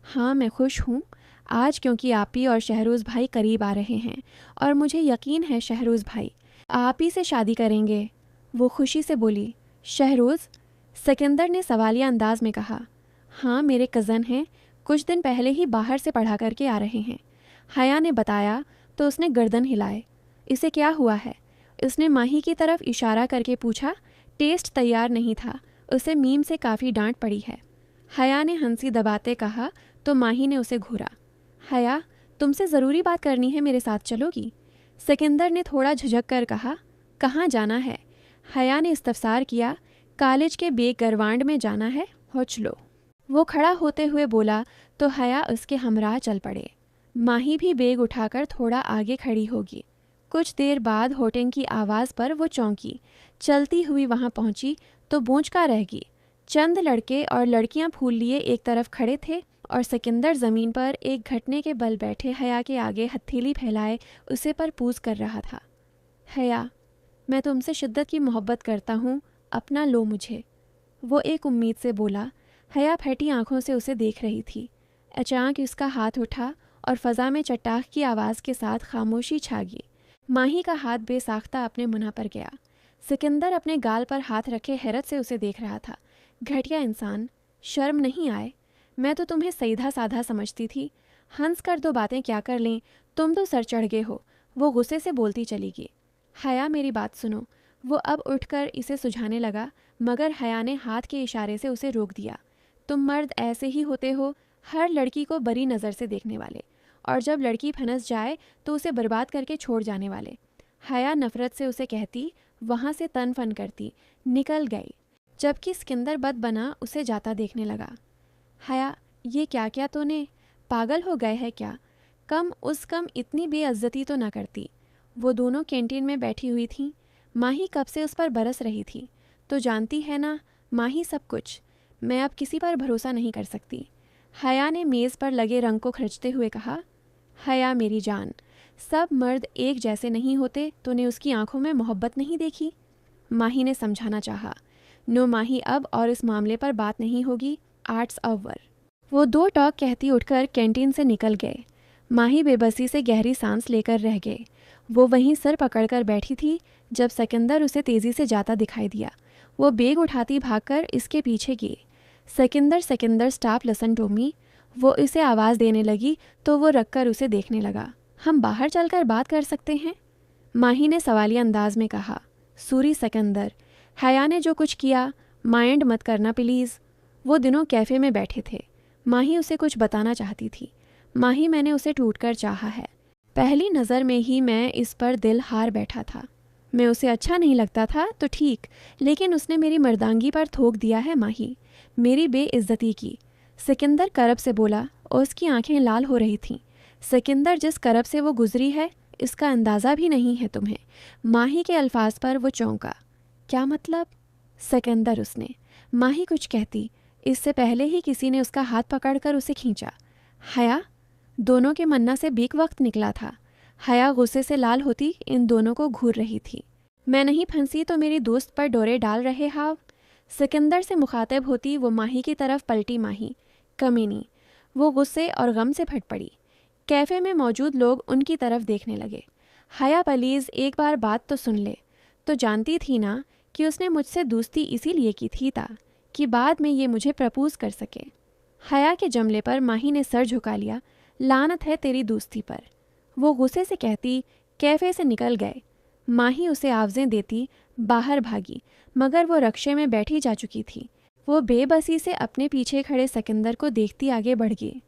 हाँ मैं खुश हूँ आज, क्योंकि आपी और शहरोज़ भाई करीब आ रहे हैं और मुझे यकीन है शहरोज़ भाई आप ही से शादी करेंगे। वो खुशी से बोली। शहरोज़? सिकंदर ने सवालिया अंदाज में कहा। हाँ मेरे कज़न हैं, कुछ दिन पहले ही बाहर से पढ़ा करके आ रहे हैं। हया ने बताया तो उसने गर्दन हिलाए। इसे क्या हुआ है? उसने माही की तरफ इशारा करके पूछा। टेस्ट तैयार नहीं था, उसे मीम से काफ़ी डांट पड़ी है। हया ने हंसी दबाते कहा तो माही ने उसे घूरा। हया तुमसे ज़रूरी बात करनी है, मेरे साथ चलोगी? सिकंदर ने थोड़ा झिझक कर कहा। कहाँ जाना है? हया ने इस्तफसार किया। कॉलेज के बेग गरवांड में जाना है, हो चलो। वो खड़ा होते हुए बोला तो हया उसके हमराह चल पड़े। माही भी बेग उठाकर थोड़ा आगे खड़ी होगी। कुछ देर बाद होटिंग की आवाज़ पर वो चौंकी। चलती हुई वहाँ पहुँची तो बूझका रह गई। चंद लड़के और लड़कियाँ फूल लिए एक तरफ खड़े थे और सिकंदर ज़मीन पर एक घटने के बल बैठे हया के आगे हथेली फैलाए उसे पर पूछ कर रहा था। हया, मैं तुमसे शिद्दत की मोहब्बत करता हूँ, अपना लो मुझे। वो एक उम्मीद से बोला। हया फटी आंखों से उसे देख रही थी। अचानक उसका हाथ उठा और फ़ज़ा में चट्टाख की आवाज़ के साथ खामोशी छा गई। माही का हाथ बेसाख्ता अपने मुन्ना पर गया। सिकंदर अपने गाल पर हाथ रखे हैरत से उसे देख रहा था। घटिया इंसान, शर्म नहीं आए? मैं तो तुम्हें सीधा साधा समझती थी। हंस कर दो बातें क्या कर लें, तुम तो सर चढ़ गए हो। वो गुस्से से बोलती चली गई। हया मेरी बात सुनो। वो अब उठकर इसे सुझाने लगा, मगर हया ने हाथ के इशारे से उसे रोक दिया। तुम मर्द ऐसे ही होते हो, हर लड़की को बड़ी नज़र से देखने वाले, और जब लड़की फंस जाए तो उसे बर्बाद करके छोड़ जाने वाले। हया नफ़रत से उसे कहती, वहाँ से तन फन करती, निकल गई, जबकि सिकंदर बद बना उसे जाता देखने लगा। हया, ये क्या क्या तूने? पागल हो गए है क्या? कम उस कम इतनी बेइज्जती तो ना करती। वो दोनों कैंटीन में बैठी हुई थीं। माही कब से उस पर बरस रही थी। तो जानती है ना माही सब कुछ। मैं अब किसी पर भरोसा नहीं कर सकती। हया ने मेज़ पर लगे रंग को खर्चते हुए कहा। हया मेरी जान, सब मर्द एक जैसे नहीं होते। तूने उसकी आंखों में मोहब्बत नहीं देखी? माही ने समझाना चाहा। नो माही, अब और इस मामले पर बात नहीं होगी। Arts over. वो दो टॉक कहती उठकर कैंटीन से निकल गए। माही बेबसी से गहरी सांस लेकर रह गए। वो वहीं सर पकड़कर बैठी थी जब सिकंदर उसे तेज़ी से जाता दिखाई दिया। वो बेग उठाती भागकर इसके पीछे गई। Sikandar stop listen to me. वो इसे आवाज़ देने लगी तो वो रखकर उसे देखने लगा। हम बाहर चलकर बात कर सकते हैं? माही ने सवालिया अंदाज में कहा। सूरी सिकंदर, हया ने जो कुछ किया माइंड मत करना प्लीज़। वो दिनों कैफ़े में बैठे थे। माही उसे कुछ बताना चाहती थी। माही, मैंने उसे टूटकर चाहा है। पहली नज़र में ही मैं इस पर दिल हार बैठा था। मैं उसे अच्छा नहीं लगता था तो ठीक, लेकिन उसने मेरी मर्दांगी पर थोक दिया है माही, मेरी बेइज्जती की। सिकंदर करब से बोला और उसकी आंखें लाल हो रही थीं। सिकंदर, जिस करब से वो गुजरी है इसका अंदाज़ा भी नहीं है तुम्हें। माही के अल्फाज पर वो चौंका। क्या मतलब? सिकंदर, उसने। माही कुछ कहती, इससे पहले ही किसी ने उसका हाथ पकड़कर उसे खींचा। हया? दोनों के मन्ना से बीक वक्त निकला था। हया गुस्से से लाल होती इन दोनों को घूर रही थी। मैं नहीं फंसी तो मेरी दोस्त पर डोरे डाल रहे हाव। सिकंदर से मुखातिब होती वो माही की तरफ पलटी। माही, कमीनी। वो गुस्से और गम से फट पड़ी। कैफ़े में मौजूद लोग उनकी तरफ देखने लगे। हया प्लीज़ एक बार बात तो सुन ले। तो जानती थी ना कि उसने मुझसे दोस्ती इसीलिए की थी ता कि बाद में ये मुझे प्रपोज कर सके। हया के जमले पर माही ने सर झुका लिया। लानत है तेरी दोस्ती पर, वो गुस्से से कहती। कैफ़े से निकल गए। माही उसे आवज़ें देती बाहर भागी, मगर वो रक्शे में बैठी जा चुकी थी। वो बेबसी से अपने पीछे खड़े सिकंदर को देखती आगे बढ़ गई।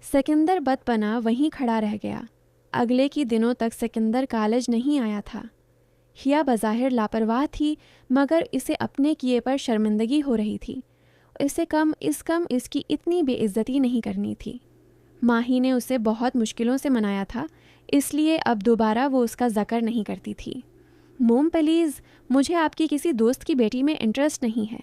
सिकंदर बदपना वहीं खड़ा रह गया। अगले की दिनों तक सिकंदर कॉलेज नहीं आया था। हिया बज़ाहिर लापरवाह थी, मगर इसे अपने किए पर शर्मिंदगी हो रही थी। इसे कम इसकी इतनी बेइज्जती नहीं करनी थी। माही ने उसे बहुत मुश्किलों से मनाया था, इसलिए अब दोबारा वो उसका ज़िक्र नहीं करती थी। मोम प्लीज़, मुझे आपकी किसी दोस्त की बेटी में इंटरेस्ट नहीं है।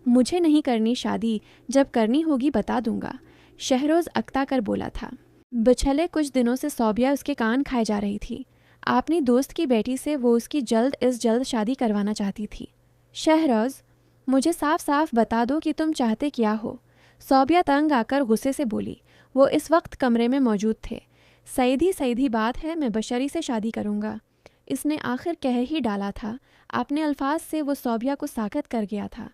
मुझे नहीं करनी शादी, जब करनी होगी बता दूंगा, शहरोज़ अकता कर बोला था। पिछले कुछ दिनों से सौबिया उसके कान खाए जा रही थी। अपनी दोस्त की बेटी से वो उसकी जल्द शादी करवाना चाहती थी। शहरोज़, मुझे साफ साफ बता दो कि तुम चाहते क्या हो। सौबिया तंग आकर गुस्से से बोली। वो इस वक्त कमरे में मौजूद थे। सीधी बात है, मैं बशरी से शादी करूँगा। इसने आखिर कह ही डाला था। अपने अल्फाज से वो सौबिया को साकत कर गया था।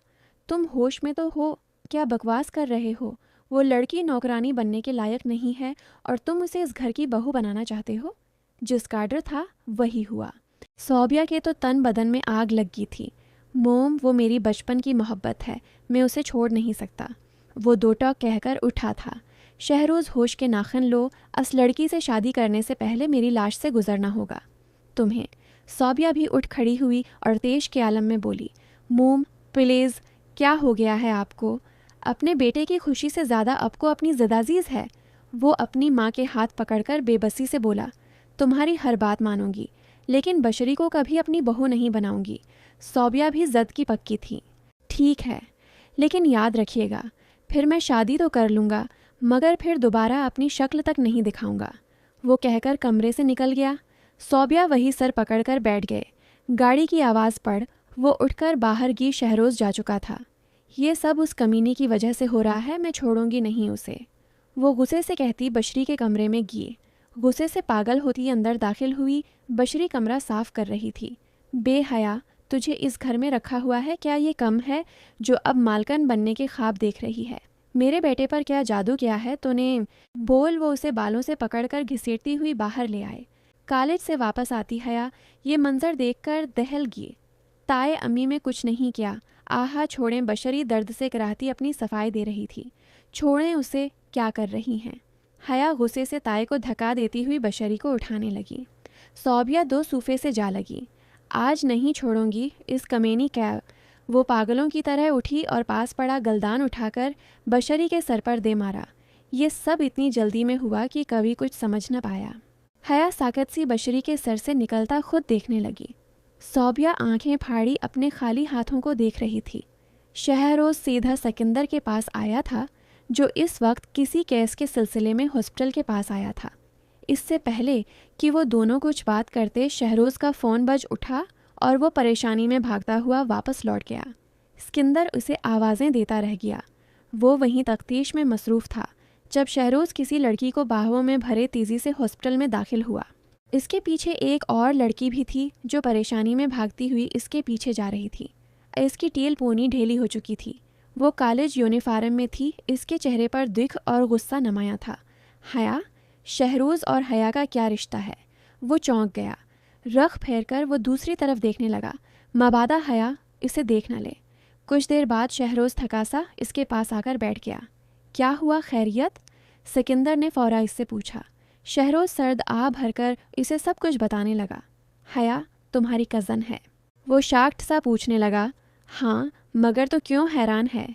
तुम होश में तो हो, क्या बकवास कर रहे हो? वो लड़की नौकरानी बनने के लायक नहीं है और तुम उसे इस घर की बहू बनाना चाहते हो। जिस काडर था वही हुआ। सौबिया के तो तन बदन में आग लग गई थी। मोम, वो मेरी बचपन की मोहब्बत है, मैं उसे छोड़ नहीं सकता। वो दो टॉक कहकर उठा था। शहरोज़, होश के नाखन लो, इस लड़की से शादी करने से पहले मेरी लाश से गुजरना होगा तुम्हें। सौबिया भी उठ खड़ी हुई और तेज के आलम में बोली। मोम प्लीज़, क्या हो गया है आपको? अपने बेटे की खुशी से ज़्यादा आपको अपनी ज़िदाज़ीज़ है। वो अपनी माँ के हाथ पकड़कर बेबसी से बोला। तुम्हारी हर बात मानूंगी, लेकिन बशरी को कभी अपनी बहू नहीं बनाऊंगी। सौबिया भी ज़द की पक्की थी। ठीक है, लेकिन याद रखिएगा, फिर मैं शादी तो कर लूँगा, मगर फिर दोबारा अपनी शक्ल तक नहीं दिखाऊंगा। वो कहकर कमरे से निकल गया। सौबिया वही सर पकड़कर बैठ गए। गाड़ी की आवाज़ पड़ वो उठकर बाहर की। शहरोज़ जा चुका था। ये सब उस कमीने की वजह से हो रहा है, मैं छोड़ूंगी नहीं उसे, वो गुस्से से कहती। बशरी के कमरे में गई। गुस्से से पागल होती अंदर दाखिल हुई। बशरी कमरा साफ कर रही थी। बेहया, तुझे इस घर में रखा हुआ है, क्या ये कम है जो अब मालकन बनने के ख्वाब देख रही है? मेरे बेटे पर क्या जादू किया है तूने? बोल। वो उसे बालों से पकड़कर घसीटती हुई बाहर ले आए। कॉलेज से वापस आती हया ये मंजर देखकर दहल गई। ताए अम्मी में कुछ नहीं किया। आहा छोड़ें, बशरी दर्द से कराहती अपनी सफाई दे रही थी। छोड़ें उसे, क्या कर रही हैं? हया गुस्से से ताए को धक्का देती हुई बशरी को उठाने लगी। सौबिया दो सूफे से जा लगी। आज नहीं छोड़ूंगी इस कमीनी कैब। वो पागलों की तरह उठी और पास पड़ा गलदान उठाकर बशरी के सर पर दे मारा। ये सब इतनी जल्दी में हुआ कि कभी कुछ समझ न पाया। हया साकत सी बशरी के सर से निकलता खुद देखने लगी। सौबिया आंखें फाड़ी अपने खाली हाथों को देख रही थी। शहरोज़ सीधा सिकंदर के पास आया था, जो इस वक्त किसी केस के सिलसिले में हॉस्पिटल के पास आया था। इससे पहले कि वो दोनों कुछ बात करते, शहरोज़ का फ़ोन बज उठा और वो परेशानी में भागता हुआ वापस लौट गया। सिकंदर उसे आवाज़ें देता रह गया। वो वहीं तफ्तीश में मसरूफ़ था जब शहरोज़ किसी लड़की को बाहों में भरे तेज़ी से हॉस्पिटल में दाखिल हुआ। इसके पीछे एक और लड़की भी थी जो परेशानी में भागती हुई इसके पीछे जा रही थी। इसकी टेल पोनी ढेली हो चुकी थी। वो कॉलेज यूनिफॉर्म में थी। इसके चेहरे पर दुख और गुस्सा नुमायां था। हया, शहरोज़ और हया का क्या रिश्ता है? वो चौंक गया। रख फेर कर वो दूसरी तरफ देखने लगा, मबादा हया इसे देख न ले। कुछ देर बाद शहरोज़ थका सा इसके पास आकर बैठ गया। क्या हुआ, खैरियत? सिकंदर ने फ़ौरा इससे पूछा। शहरोज़ सर्द आ भरकर इसे सब कुछ बताने लगा। हया तुम्हारी कज़न है? वो शाक्ट सा पूछने लगा। हाँ, मगर तो क्यों हैरान है?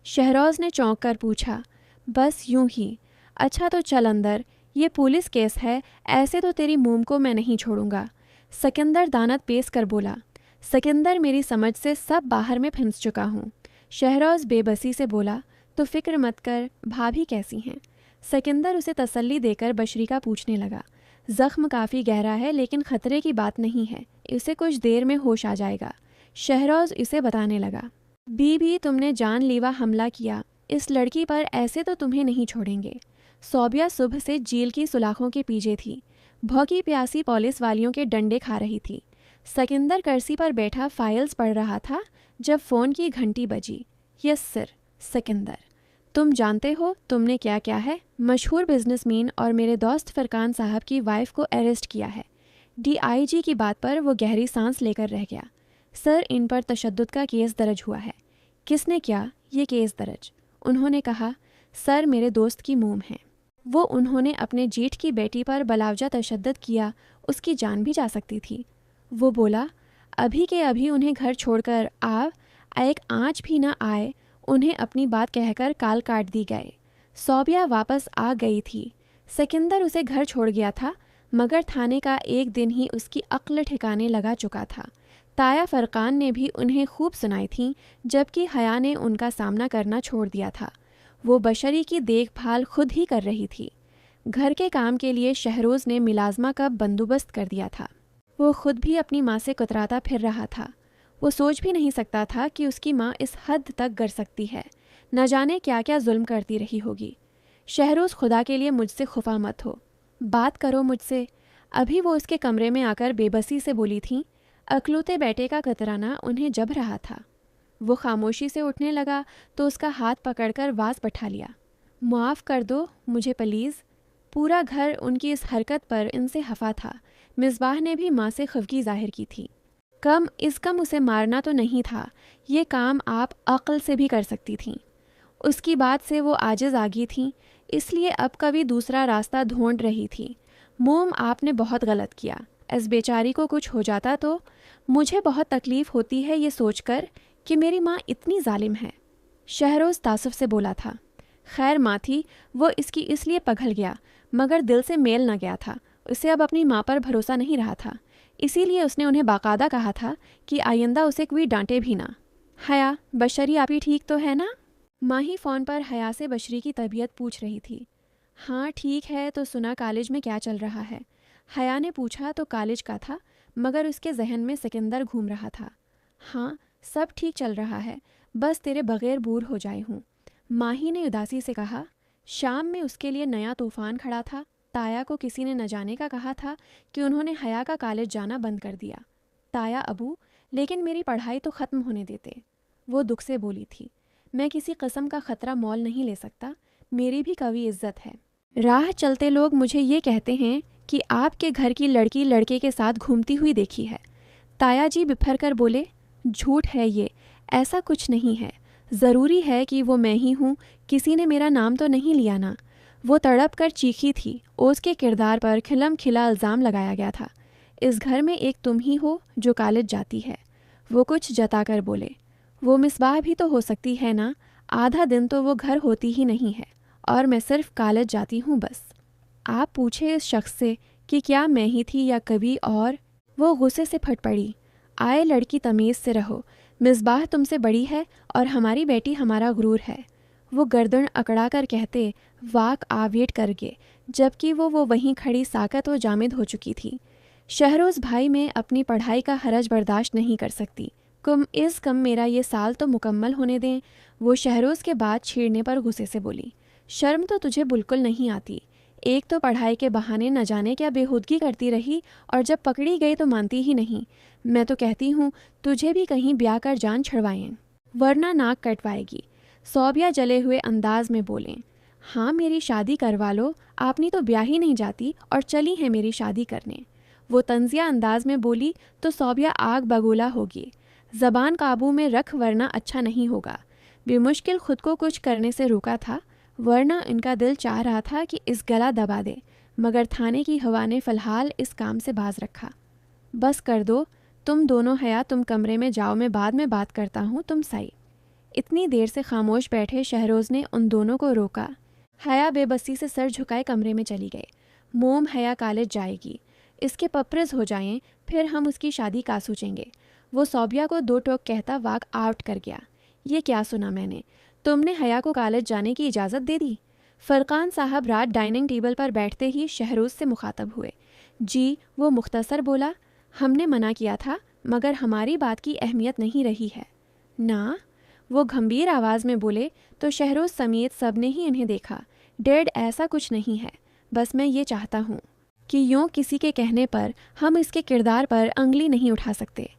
शहरोज़ ने चौंक कर पूछा। बस यूं ही। अच्छा तो चल अंदर, ये पुलिस केस है, ऐसे तो तेरी मोम को मैं नहीं छोड़ूंगा। सिकंदर दानत पेश कर बोला। सिकंदर, मेरी समझ से सब बाहर में फंस चुका हूँ। शहरोज़ बेबसी से बोला। तो फिक्र मत कर, भाभी कैसी हैं? सिकंदर उसे तसल्ली देकर बशरी का पूछने लगा। ज़ख्म काफ़ी गहरा है, लेकिन ख़तरे की बात नहीं है, इसे कुछ देर में होश आ जाएगा। शहरोज़ इसे बताने लगा। बीबी, तुमने जानलेवा हमला किया इस लड़की पर, ऐसे तो तुम्हें नहीं छोड़ेंगे। सौबिया सुबह से जेल की सुलाखों के पीछे थी। भौंकी प्यासी पुलिस वालियों के डंडे खा रही थी। सिकंदर कर्सी पर बैठा फाइल्स पढ़ रहा था जब फ़ोन की घंटी बजी। Yes sir. सिकंदर, तुम जानते हो तुमने क्या क्या है? मशहूर बिजनेसमैन और मेरे दोस्त फरकान साहब की वाइफ को अरेस्ट किया है। डीआईजी की बात पर वो गहरी सांस लेकर रह गया। सर, इन पर तशद्दुद का केस दर्ज हुआ है। किसने किया ये केस दर्ज? उन्होंने कहा, सर मेरे दोस्त की मोम है। वो उन्होंने अपने जेठ की बेटी पर बलावजा तशद्दुद किया, उसकी जान भी जा सकती थी। वो बोला, अभी के अभी उन्हें घर छोड़कर एक आँच भी न आए, उन्हें अपनी बात कहकर काल काट दी गए। सौबिया वापस आ गई थी। सिकंदर उसे घर छोड़ गया था, मगर थाने का एक दिन ही उसकी अक्ल ठिकाने लगा चुका था। ताया फरकान ने भी उन्हें खूब सुनाई थीं, जबकि हया ने उनका सामना करना छोड़ दिया था। वो बशरी की देखभाल खुद ही कर रही थी। घर के काम के लिए शहरोज़ ने मिलाजमा का बंदोबस्त कर दिया था। वो खुद भी अपनी माँ से कतराता फिर रहा था। वो सोच भी नहीं सकता था कि उसकी माँ इस हद तक गर सकती है। न जाने क्या क्या जुल्म करती रही होगी। शहरोज़, खुदा के लिए मुझसे खुफा मत हो, बात करो मुझसे। अभी वो उसके कमरे में आकर बेबसी से बोली थी। अकलूते बेटे का कतराना उन्हें जब रहा था। वो खामोशी से उठने लगा तो उसका हाथ पकड़कर वाज बैठा लिया। माफ़ कर दो मुझे प्लीज़। पूरा घर उनकी इस हरकत पर इनसे हफ़ा था। मिसबाह ने भी माँ से खफगी जाहिर की थी। कम उसे मारना तो नहीं था, ये काम आप अक्ल से भी कर सकती थीं। उसकी बात से वो आजिज़ आ गई थी, इसलिए अब कभी दूसरा रास्ता ढूंढ रही थी। मोम, आपने बहुत गलत किया। इस बेचारी को कुछ हो जाता तो मुझे बहुत तकलीफ़ होती है ये सोचकर कि मेरी माँ इतनी जालिम है। शहरोज़ तासुफ से बोला था। खैर माँ थी, वो इसकी इसलिए पघल गया, मगर दिल से मेल न गया था। उसे अब अपनी माँ पर भरोसा नहीं रहा था, इसीलिए उसने उन्हें बाकायदा कहा था कि आइंदा उसे कोई डांटे भी ना। हया, बशरी आपी ठीक तो है ना? माही फ़ोन पर हया से बशरी की तबीयत पूछ रही थी। हाँ ठीक है, तो सुना कॉलेज में क्या चल रहा है? हया ने पूछा तो कॉलेज का था, मगर उसके जहन में सिकंदर घूम रहा था। हाँ सब ठीक चल रहा है, बस तेरे बगैर बूर हो जाए हूँ, माही ने उदासी से कहा। शाम में उसके लिए नया तूफ़ान खड़ा था। ताया को किसी ने न जाने का कहा था कि उन्होंने हया का कॉलेज जाना बंद कर दिया। ताया, अबू, लेकिन मेरी पढ़ाई तो ख़त्म होने देते। वो दुख से बोली थी। मैं किसी किस्म का ख़तरा मोल नहीं ले सकता, मेरी भी कवी इज्जत है। राह चलते लोग मुझे ये कहते हैं कि आपके घर की लड़की लड़के के साथ घूमती हुई देखी है। ताया जी बिफर कर बोले, झूठ है ये, ऐसा कुछ नहीं है। ज़रूरी है कि वो मैं ही हूँ, किसी ने मेरा नाम तो नहीं लिया ना। वो तड़प कर चीखी थी। ओस के किरदार पर खिलम खिला इल्ज़ाम लगाया गया था। इस घर में एक तुम ही हो जो कॉलेज जाती है। वो कुछ जताकर बोले, वो मिसबाह भी तो हो सकती है ना, आधा दिन तो वो घर होती ही नहीं है, और मैं सिर्फ कॉलेज जाती हूँ बस। आप पूछे इस शख्स से कि क्या मैं ही थी या कभी और? वो गुस्से से फट पड़ी। आए लड़की, तमीज़ से रहो, मिसबाह तुमसे बड़ी है और हमारी बेटी हमारा गुरूर है। वो गर्दन अकड़ा कर कहते वाक आवेट कर गए, जबकि वो वहीं खड़ी साकत व जामिद हो चुकी थी। शहरोज़ भाई, मैं अपनी पढ़ाई का हरज बर्दाश्त नहीं कर सकती, कम मेरा ये साल तो मुकम्मल होने दें। वो शहरोज़ के बाद छेड़ने पर गुस्से से बोली, शर्म तो तुझे बिल्कुल नहीं आती। एक तो पढ़ाई के बहाने न जाने क्या बेहूदगी करती रही, और जब पकड़ी गई तो मानती ही नहीं। मैं तो कहती हूँ तुझे भी कहीं ब्याह कर जान छड़वाएं, वरना नाक कटवाएगी। सौबिया जले हुए अंदाज में बोलें, हाँ मेरी शादी करवा लो, आपनी तो ब्याह ही नहीं जाती और चली है मेरी शादी करने। वो तंजिया अंदाज में बोली तो सौबिया आग बगोला होगी। ज़बान काबू में रख, वरना अच्छा नहीं होगा। बेमुश्किल खुद को कुछ करने से रोका था, वरना इनका दिल चाह रहा था कि इस गला दबा दे, मगर थाने की हवा ने फ़िलहाल इस काम से बाज रखा। बस कर दो तुम दोनों, हया तुम कमरे में जाओ, मैं बाद में बात करता हूँ, तुम सही। इतनी देर से खामोश बैठे शहरोज़ ने उन दोनों को रोका। हया बेबसी से सर झुकाए कमरे में चली गई। मोम, हया कॉलेज जाएगी, इसके पपरस हो जाएं, फिर हम उसकी शादी का सोचेंगे। वो सौबिया को दो टोक कहता वाक आउट कर गया। ये क्या सुना मैंने? तुमने हया को कॉलेज जाने की इजाज़त दे दी? फरकान साहब रात डाइनिंग टेबल पर बैठते ही शहरोज़ से मुखातब हुए। जी, वो मुख्तसर बोला, हमने मना किया था, मगर हमारी बात की अहमियत नहीं रही है ना। वो गंभीर आवाज़ में बोले तो शहरोज़ समेत सब ने ही इन्हें देखा। डैड, ऐसा कुछ नहीं है, बस मैं ये चाहता हूँ कि यूँ किसी के कहने पर हम इसके किरदार पर अंगली नहीं उठा सकते।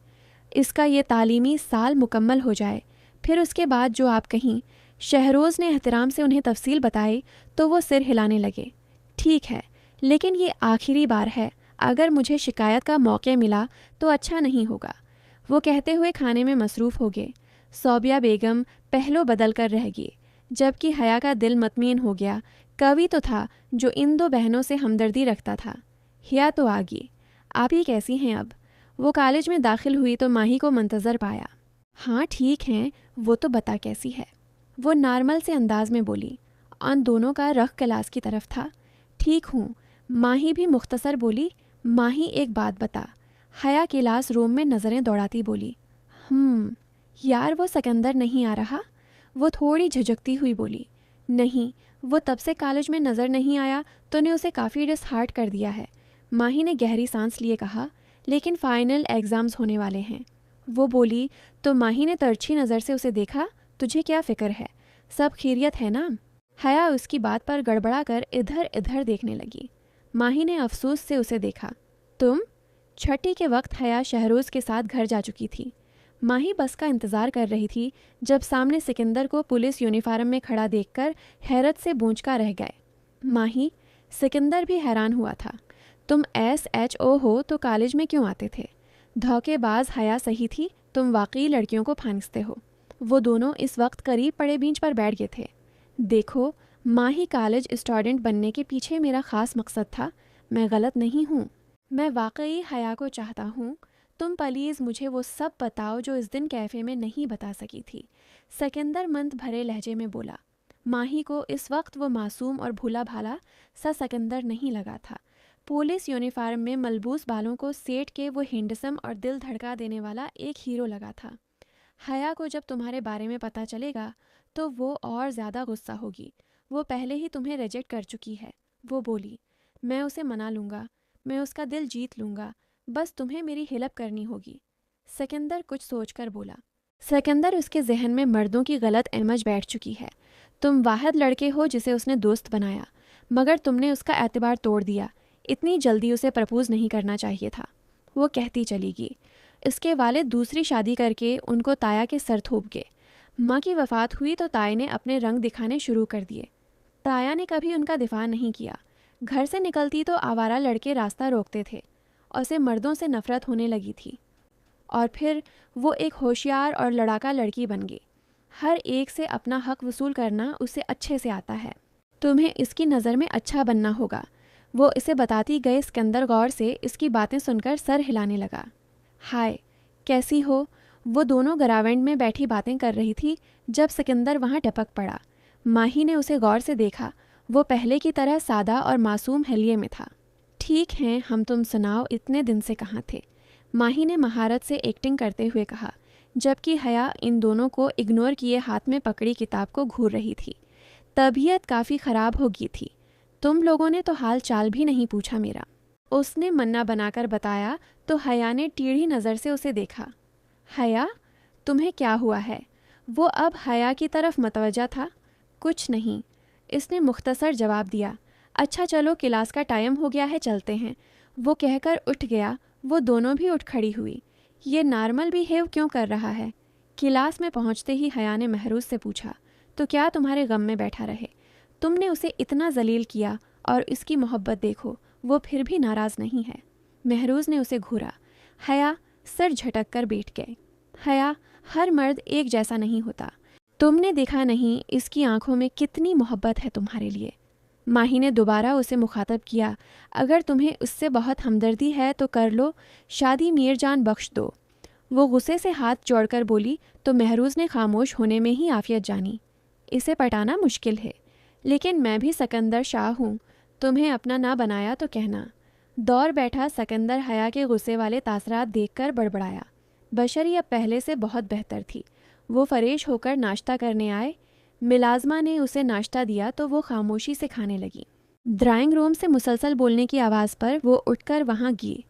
इसका ये तालीमी साल मुकम्मल हो जाए, फिर उसके बाद जो आप कहीं, शहरोज़ ने एहतराम से उन्हें तफसील बताई तो वो सिर हिलाने लगे। ठीक है, लेकिन ये आखिरी बार है, अगर मुझे शिकायत का मौका मिला तो अच्छा नहीं होगा। वो कहते हुए खाने में मसरूफ़ हो गए। सौबिया बेगम पहलों बदल कर रह गई, जबकि हया का दिल मतमीन हो गया। कवि तो था जो इन दो बहनों से हमदर्दी रखता था। हिया तो आ गई। आप ही कैसी हैं अब? वो कॉलेज में दाखिल हुई तो माही को मंतज़र पाया। हाँ ठीक हैं, वो तो बता कैसी है? वो नॉर्मल से अंदाज में बोली। उन दोनों का रख क्लास की तरफ था। ठीक हूँ, माही भी मुख्तसर बोली। माही एक बात बता। हया क्लास रूम में नज़रें दौड़ाती बोली। यार वो सिकंदर नहीं आ रहा? वो थोड़ी झिझकती हुई बोली। नहीं, वो तब से कॉलेज में नज़र नहीं आया तो ने उसे काफ़ी डिसहार्ट कर दिया है। माही ने गहरी सांस लिए कहा। लेकिन फाइनल एग्ज़ाम्स होने वाले हैं, वो बोली। तो माही ने तिरछी नज़र से उसे देखा। तुझे क्या फ़िक्र है, सब खैरियत है ना? हया उसकी बात पर गड़बड़ा कर इधर इधर देखने लगी। माही ने अफसोस से उसे देखा। तुम? छठी के वक्त हया शहरोज़ के साथ घर जा चुकी थी। माही बस का इंतज़ार कर रही थी जब सामने सिकंदर को पुलिस यूनिफॉर्म में खड़ा देखकर हैरत से बूंझका रह गए। माही? सिकंदर भी हैरान हुआ था। तुम SHO हो तो कॉलेज में क्यों आते थे? धोखेबाज हया सही थी, तुम वाकई लड़कियों को फांसते हो। वो दोनों इस वक्त करीब पड़े बेंच पर बैठ गए थे। देखो, माही कॉलेज स्टूडेंट बनने के पीछे मेरा ख़ास मकसद था। मैं गलत नहीं हूँ। मैं वाकई हया को चाहता हूँ। तुम प्लीज़ मुझे वो सब बताओ जो इस दिन कैफ़े में नहीं बता सकी थी। सिकंदर मंद भरे लहजे में बोला। माही को इस वक्त वो मासूम और भूला भाला सा सिकंदर नहीं लगा था। पुलिस यूनिफॉर्म में मलबूस बालों को सेट के वो हैंडसम और दिल धड़का देने वाला एक हीरो लगा था। हया को जब तुम्हारे बारे में पता चलेगा तो वो और ज़्यादा गुस्सा होगी। वो पहले ही तुम्हें रिजेक्ट कर चुकी है। वो बोली। मैं उसे मना लूँगा, मैं उसका दिल जीत लूँगा, बस तुम्हें मेरी हेल्प करनी होगी। सिकंदर कुछ सोचकर बोला। सिकंदर उसके जहन में मर्दों की गलत इमेज बैठ चुकी है। तुम वाहिद लड़के हो जिसे उसने दोस्त बनाया, मगर तुमने उसका एतबार तोड़ दिया। इतनी जल्दी उसे प्रपोज नहीं करना चाहिए था। वो कहती चली गई। इसके वालिद दूसरी शादी करके उनको ताया के सर थोप गए। माँ की वफ़ात हुई तो ताया ने अपने रंग दिखाने शुरू कर दिए। ताया ने कभी उनका दिफा नहीं किया। घर से निकलती तो आवारा लड़के रास्ता रोकते थे। उसे मर्दों से नफ़रत होने लगी थी। और फिर वो एक होशियार और लड़ाका लड़की बन गई। हर एक से अपना हक वसूल करना उसे अच्छे से आता है। तुम्हें इसकी नज़र में अच्छा बनना होगा। वो इसे बताती गई। सिकंदर गौर से इसकी बातें सुनकर सर हिलाने लगा। हाय, कैसी हो? वो दोनों गरावेंड में बैठी बातें कर रही थी जब सिकंदर वहाँ टपक पड़ा। माही ने उसे गौर से देखा। वो पहले की तरह सादा और मासूम हलिये में था। ठीक हैं, हम तुम सुनाओ, इतने दिन से कहाँ थे? माही ने महारत से एक्टिंग करते हुए कहा, जबकि हया इन दोनों को इग्नोर किए हाथ में पकड़ी किताब को घूर रही थी। तबीयत काफ़ी ख़राब हो गई थी। तुम लोगों ने तो हाल चाल भी नहीं पूछा मेरा। उसने मन्ना बनाकर बताया तो हया ने टेढ़ी नज़र से उसे देखा। हया, तुम्हें क्या हुआ है? वो अब हया की तरफ मतवजा था। कुछ नहीं, इसने मुख्तसर जवाब दिया। अच्छा चलो, क्लास का टाइम हो गया है, चलते हैं। वो कहकर उठ गया। वो दोनों भी उठ खड़ी हुई। ये नॉर्मल बिहेव क्यों कर रहा है? क्लास में पहुंचते ही हया ने महरूज से पूछा। तो क्या तुम्हारे गम में बैठा रहे? तुमने उसे इतना जलील किया और इसकी मोहब्बत देखो, वो फिर भी नाराज़ नहीं है। महरूज ने उसे घूरा। हया सर झटक कर बैठ गए। हया, हर मर्द एक जैसा नहीं होता। तुमने देखा नहीं इसकी आंखों में कितनी मोहब्बत है तुम्हारे लिए। माही ने दोबारा उसे मुखातब किया। अगर तुम्हें उससे बहुत हमदर्दी है तो कर लो, शादी मीरजान बख्श दो। वो गुस्से से हाथ जोड़कर बोली तो महरूज ने खामोश होने में ही आफियत जानी। इसे पटाना मुश्किल है, लेकिन मैं भी सिकंदर शाह हूँ। तुम्हें अपना ना बनाया तो कहना। दौड़ बैठा सिकंदर हया के गुस्से वाले तासरात देखकर बड़बड़ाया। बशरी अब पहले से बहुत बेहतर थी। वो फरेश होकर नाश्ता करने आए। मिलाजमा ने उसे नाश्ता दिया तो वो खामोशी से खाने लगी। ड्राइंग रूम से मुसलसल बोलने की आवाज़ पर वो उठकर वहाँ गई।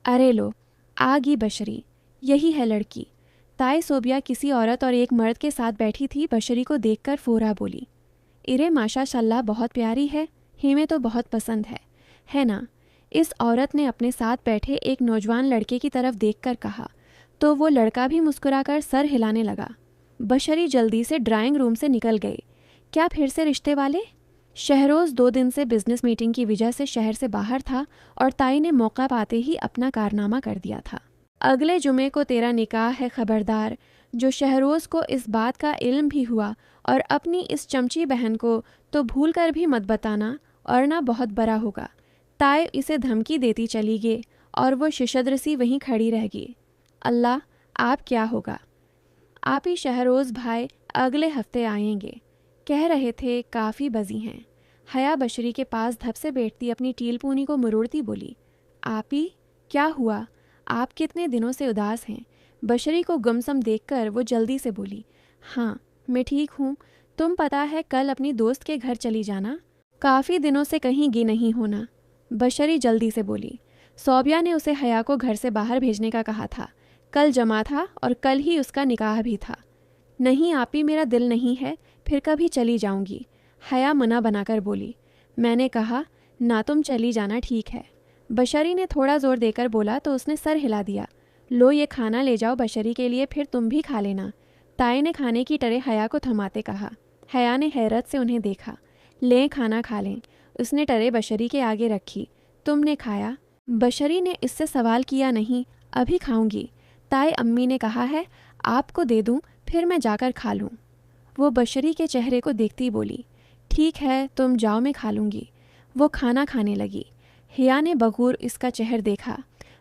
अरे लो, आ गई बशरी, यही है लड़की। ताई सोबिया किसी औरत और एक मर्द के साथ बैठी थी। बशरी को देखकर फोरा बोली, इरे माशाअल्लाह बहुत प्यारी है, हमें तो बहुत पसंद है ना? इस औरत ने अपने साथ बैठे एक नौजवान लड़के की तरफ देखकर कहा तो वो लड़का भी मुस्कुराकर सर हिलाने लगा। बशरी जल्दी से ड्राइंग रूम से निकल गई। क्या फिर से रिश्ते वाले? शहरोज़ 2 दिन से बिजनेस मीटिंग की वजह से शहर से बाहर था और ताई ने मौका पाते ही अपना कारनामा कर दिया था। अगले जुमे को तेरा निकाह है, खबरदार। जो शहरोज़ को इस बात का इल्म भी हुआ और अपनी इस चमची बहन को तो भूल कर भी मत बताना, और ना बहुत बड़ा होगा। ताई इसे धमकी देती चली गई और वो शिशद्र सी वहीं खड़ी रह गई। अल्लाह, आप क्या होगा? आप ही शहरोज़ भाई अगले हफ्ते आएंगे, कह रहे थे, काफ़ी बजी हैं। हया बशरी के पास धप से बैठती अपनी टीलपूनी को मुरोड़ती बोली, आप ही, क्या हुआ? आप कितने दिनों से उदास हैं? बशरी को गुमसम देखकर वो जल्दी से बोली, हाँ मैं ठीक हूँ। तुम पता है कल अपनी दोस्त के घर चली जाना, काफ़ी दिनों से कहीं गी नहीं होना। बशरी जल्दी से बोली, सौबिया ने उसे हया को घर से बाहर भेजने का कहा था। कल जमा था और कल ही उसका निकाह भी था। नहीं आप ही, मेरा दिल नहीं है, फिर कभी चली जाऊंगी। हया मना बनाकर बोली। मैंने कहा ना, तुम चली जाना, ठीक है। बशरी ने थोड़ा जोर देकर बोला तो उसने सर हिला दिया। लो ये खाना ले जाओ बशरी के लिए, फिर तुम भी खा लेना। ताई ने खाने की टरे हया को थमाते कहा। हया ने हैरत से उन्हें देखा। लें खाना खा लें। उसने टरे बशरी के आगे रखी। तुमने खाया? बशरी ने इससे सवाल किया नहीं। अभी खाऊंगी। ताई अम्मी ने कहा है आपको दे दूं, फिर मैं जाकर खा लूं। वो बशरी के चेहरे को देखती बोली, ठीक है तुम जाओ, मैं खा लूँगी। वो खाना खाने लगी। हिया ने बगूर इसका चेहरा देखा,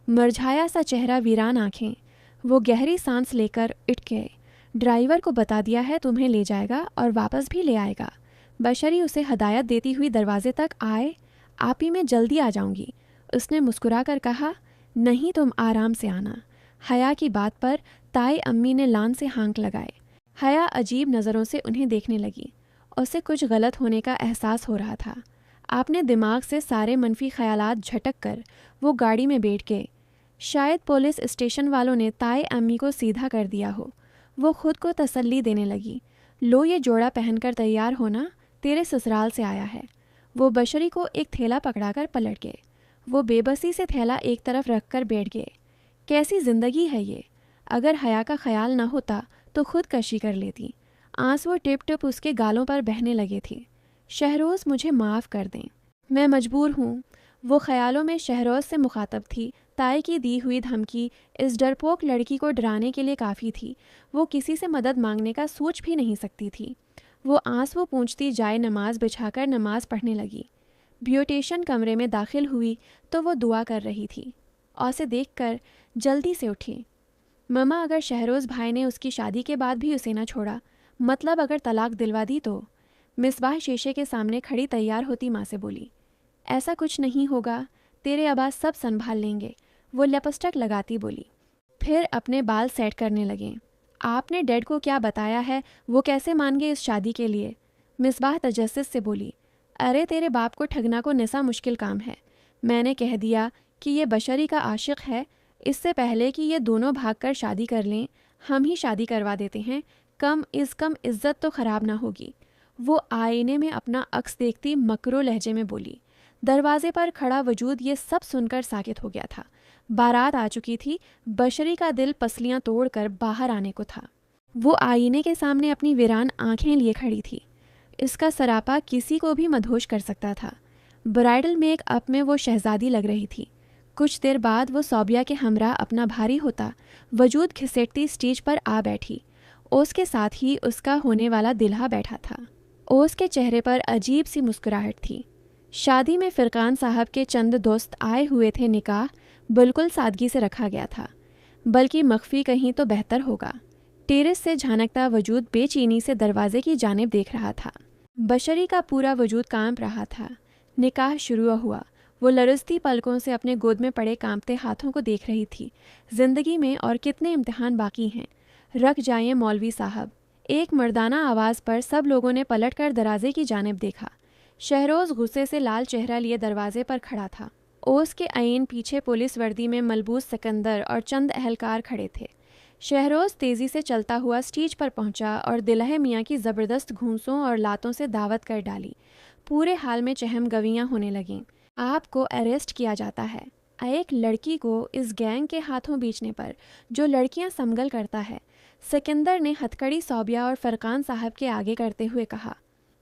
मरझाया सा चेहरा, वीरान आँखें। वो गहरी सांस लेकर उठ गए। ड्राइवर को बता दिया है तुम्हें ले जाएगा और वापस भी ले आएगा। बशरी उसे हदायत देती हुई दरवाजे तक आए। आप ही, मैं जल्दी आ जाऊंगी। उसने मुस्कुरा कर कहा, नहीं तुम आराम से आना। हया की बात पर ताई अम्मी ने लान से हाँक लगाए। हया अजीब नज़रों से उन्हें देखने लगी। उसे कुछ गलत होने का एहसास हो रहा था। आपने दिमाग से सारे मनफी ख्यालात झटक कर वो गाड़ी में बैठ गए। शायद पुलिस स्टेशन वालों ने ताई अम्मी को सीधा कर दिया हो। वो खुद को तसल्ली देने लगी। लो ये जोड़ा पहनकर तैयार होना, तेरे ससुराल से आया है। वो बशरी को एक थैला पकड़ाकर पलट गए। वो बेबसी से थैला एक तरफ रखकर बैठ गए। कैसी ज़िंदगी है ये? अगर हया का ख्याल न होता तो खुदकशी कर लेती। आंसू टिप टिप उसके गालों पर बहने लगे थे। शहरोज़, मुझे माफ़ कर दें, मैं मजबूर हूँ। वो ख्यालों में शहरोज़ से मुखातब थी। ताई की दी हुई धमकी इस डरपोक लड़की को डराने के लिए काफ़ी थी। वो किसी से मदद मांगने का सोच भी नहीं सकती थी। वो आंसू पूंछती जाए नमाज बिछाकर नमाज पढ़ने लगी। ब्यूटेशन कमरे में दाखिल हुई तो वो दुआ कर रही थी। उसे देखकर जल्दी से उठी। ममा, अगर शहरोज़ भाई ने उसकी शादी के बाद भी उसे न छोड़ा, मतलब अगर तलाक दिलवा दी तो? मिसबाह शीशे के सामने खड़ी तैयार होती माँ से बोली, ऐसा कुछ नहीं होगा, तेरे अब्बास सब संभाल लेंगे। वो लिपस्टिक लगाती बोली। फिर अपने बाल सेट करने लगे। आपने डैड को क्या बताया है? वो कैसे मान गए इस शादी के लिए? मिसबाह तजस्सुस से बोली। अरे तेरे बाप को ठगना को निसा मुश्किल काम है। मैंने कह दिया कि ये बशरी का आशिक है। इससे पहले कि ये दोनों भागकर शादी कर लें, हम ही शादी करवा देते हैं। कम इज्जत तो ख़राब ना होगी। वो आईने में अपना अक्स देखती मकरो लहजे में बोली। दरवाजे पर खड़ा वजूद ये सब सुनकर साकित हो गया था। बारात आ चुकी थी। बशरी का दिल पसलियां तोड़कर बाहर आने को था। वो आईने के सामने अपनी वीरान आंखें लिए खड़ी थी। इसका सरापा किसी को भी मदहोश कर सकता था। ब्राइडल मेकअप में वो शहजादी लग रही थी। कुछ देर बाद वो सौबिया के हमरा अपना भारी होता वजूद घिसेटती स्टेज पर आ बैठी। ओस के साथ ही उसका होने वाला दिल्हा बैठा था। ओस के चेहरे पर अजीब सी मुस्कुराहट थी। शादी में फ़िरकान साहब के चंद दोस्त आए हुए थे। निकाह बिल्कुल सादगी से रखा गया था, बल्कि मख्फी कहीं तो बेहतर होगा। टेरेस से झांकता वजूद बेचैनी से दरवाजे की जानिब देख रहा था। बशरी का पूरा वजूद कांप रहा था। निकाह शुरू हुआ। वो लरजती पलकों से अपने गोद में पड़े कांपते हाथों को देख रही थी। जिंदगी में और कितने इम्तिहान बाकी हैं, रख जाइए मौलवी साहब। एक मर्दाना आवाज़ पर सब लोगों ने पलटकर दरवाजे की जानिब देखा। शहरोज़ गुस्से से लाल चेहरा लिए दरवाजे पर खड़ा था। ओस के आईन पीछे पुलिस वर्दी में मलबूस सिकंदर और चंद अहलकार खड़े थे। शहरोज़ तेज़ी से चलता हुआ स्टेज पर पहुंचा और दिलहे मियाँ की ज़बरदस्त घूंसों और लातों से दावत कर डाली। पूरे हाल में चहम गवियाँ होने लगीं। आपको अरेस्ट किया जाता है। एक लड़की को इस गैंग के हाथों बेचने पर जो लड़कियां समगल करता है, सिकंदर ने हथकड़ी सौबिया और फरकान साहब के आगे करते हुए कहा।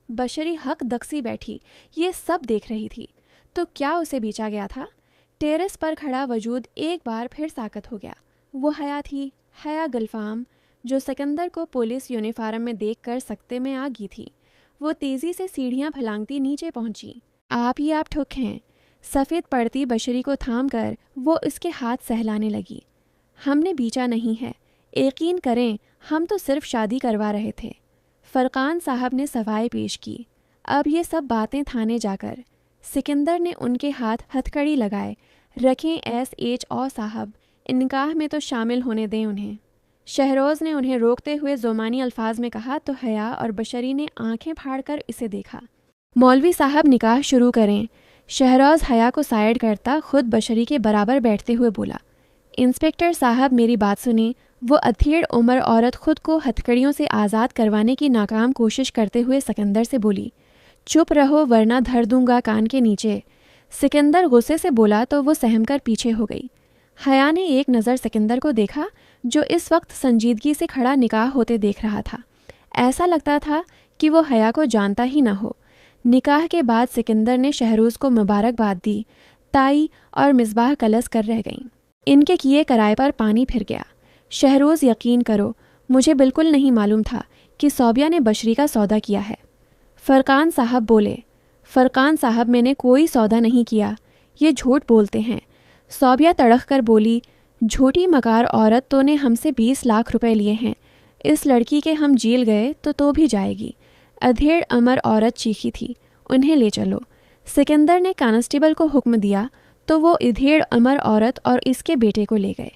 बशरी हक दक्सी बैठी ये सब देख रही थी। तो क्या उसे बेचा गया था? टेरेस पर खड़ा वजूद एक बार फिर साकत हो गया। वो हया थी, हया गुलफाम, जो सिकंदर को पुलिस यूनिफॉर्म में देखकर सकते में आ गई थी। वो तेज़ी से सीढ़ियाँ फलांगती नीचे पहुंची। आप ही आप ठुक हैं। सफ़ेद पड़ती बशरी को थाम कर वो उसके हाथ सहलाने लगी। हमने बीचा नहीं है, यकीन करें, हम तो सिर्फ शादी करवा रहे थे। फरकान साहब ने सवाई पेश की। अब ये सब बातें थाने जाकर। सिकंदर ने उनके हाथ हथकड़ी लगाए। रखें SHO साहब, निकाह में तो शामिल होने दें उन्हें। शहरोज़ ने उन्हें रोकते हुए ज़ुमानी अल्फाज में कहा तो हया और बशरी ने आंखें फाड़कर इसे देखा। मौलवी साहब निकाह शुरू करें। शहरोज़ हया को साइड करता खुद बशरी के बराबर बैठते हुए बोला। इंस्पेक्टर साहब मेरी बात सुनी। वो अधेड़ उम्र औरत खुद को हथकड़ियों से आज़ाद करवाने की नाकाम कोशिश करते हुए सिकंदर से बोली। चुप रहो वरना धर दूंगा कान के नीचे। सिकंदर गुस्से से बोला तो वो सहम कर पीछे हो गई। हया ने एक नज़र सिकंदर को देखा, जो इस वक्त संजीदगी से खड़ा निकाह होते देख रहा था। ऐसा लगता था कि वो हया को जानता ही न हो। निकाह के बाद सिकंदर ने शहरोज़ को मुबारकबाद दी। ताई और मिसबाह कलस कर रह गईं। इनके किए कराए पर पानी फिर गया। शहरोज़ यकीन करो, मुझे बिल्कुल नहीं मालूम था कि सौबिया ने बशरी का सौदा किया है। फरकान साहब बोले। फरकान साहब मैंने कोई सौदा नहीं किया, ये झूठ बोलते हैं। सौबिया तड़क कर बोली। झूठी मकार औरत तो ने हमसे 20 लाख रुपए लिए हैं। इस लड़की के हम जेल गए तो भी जाएगी। अधेड़ अमर औरत चीखी थी। उन्हें ले चलो। सिकंदर ने कांस्टेबल को हुक्म दिया तो वो अधेड़ अमर औरत और इसके बेटे को ले गए।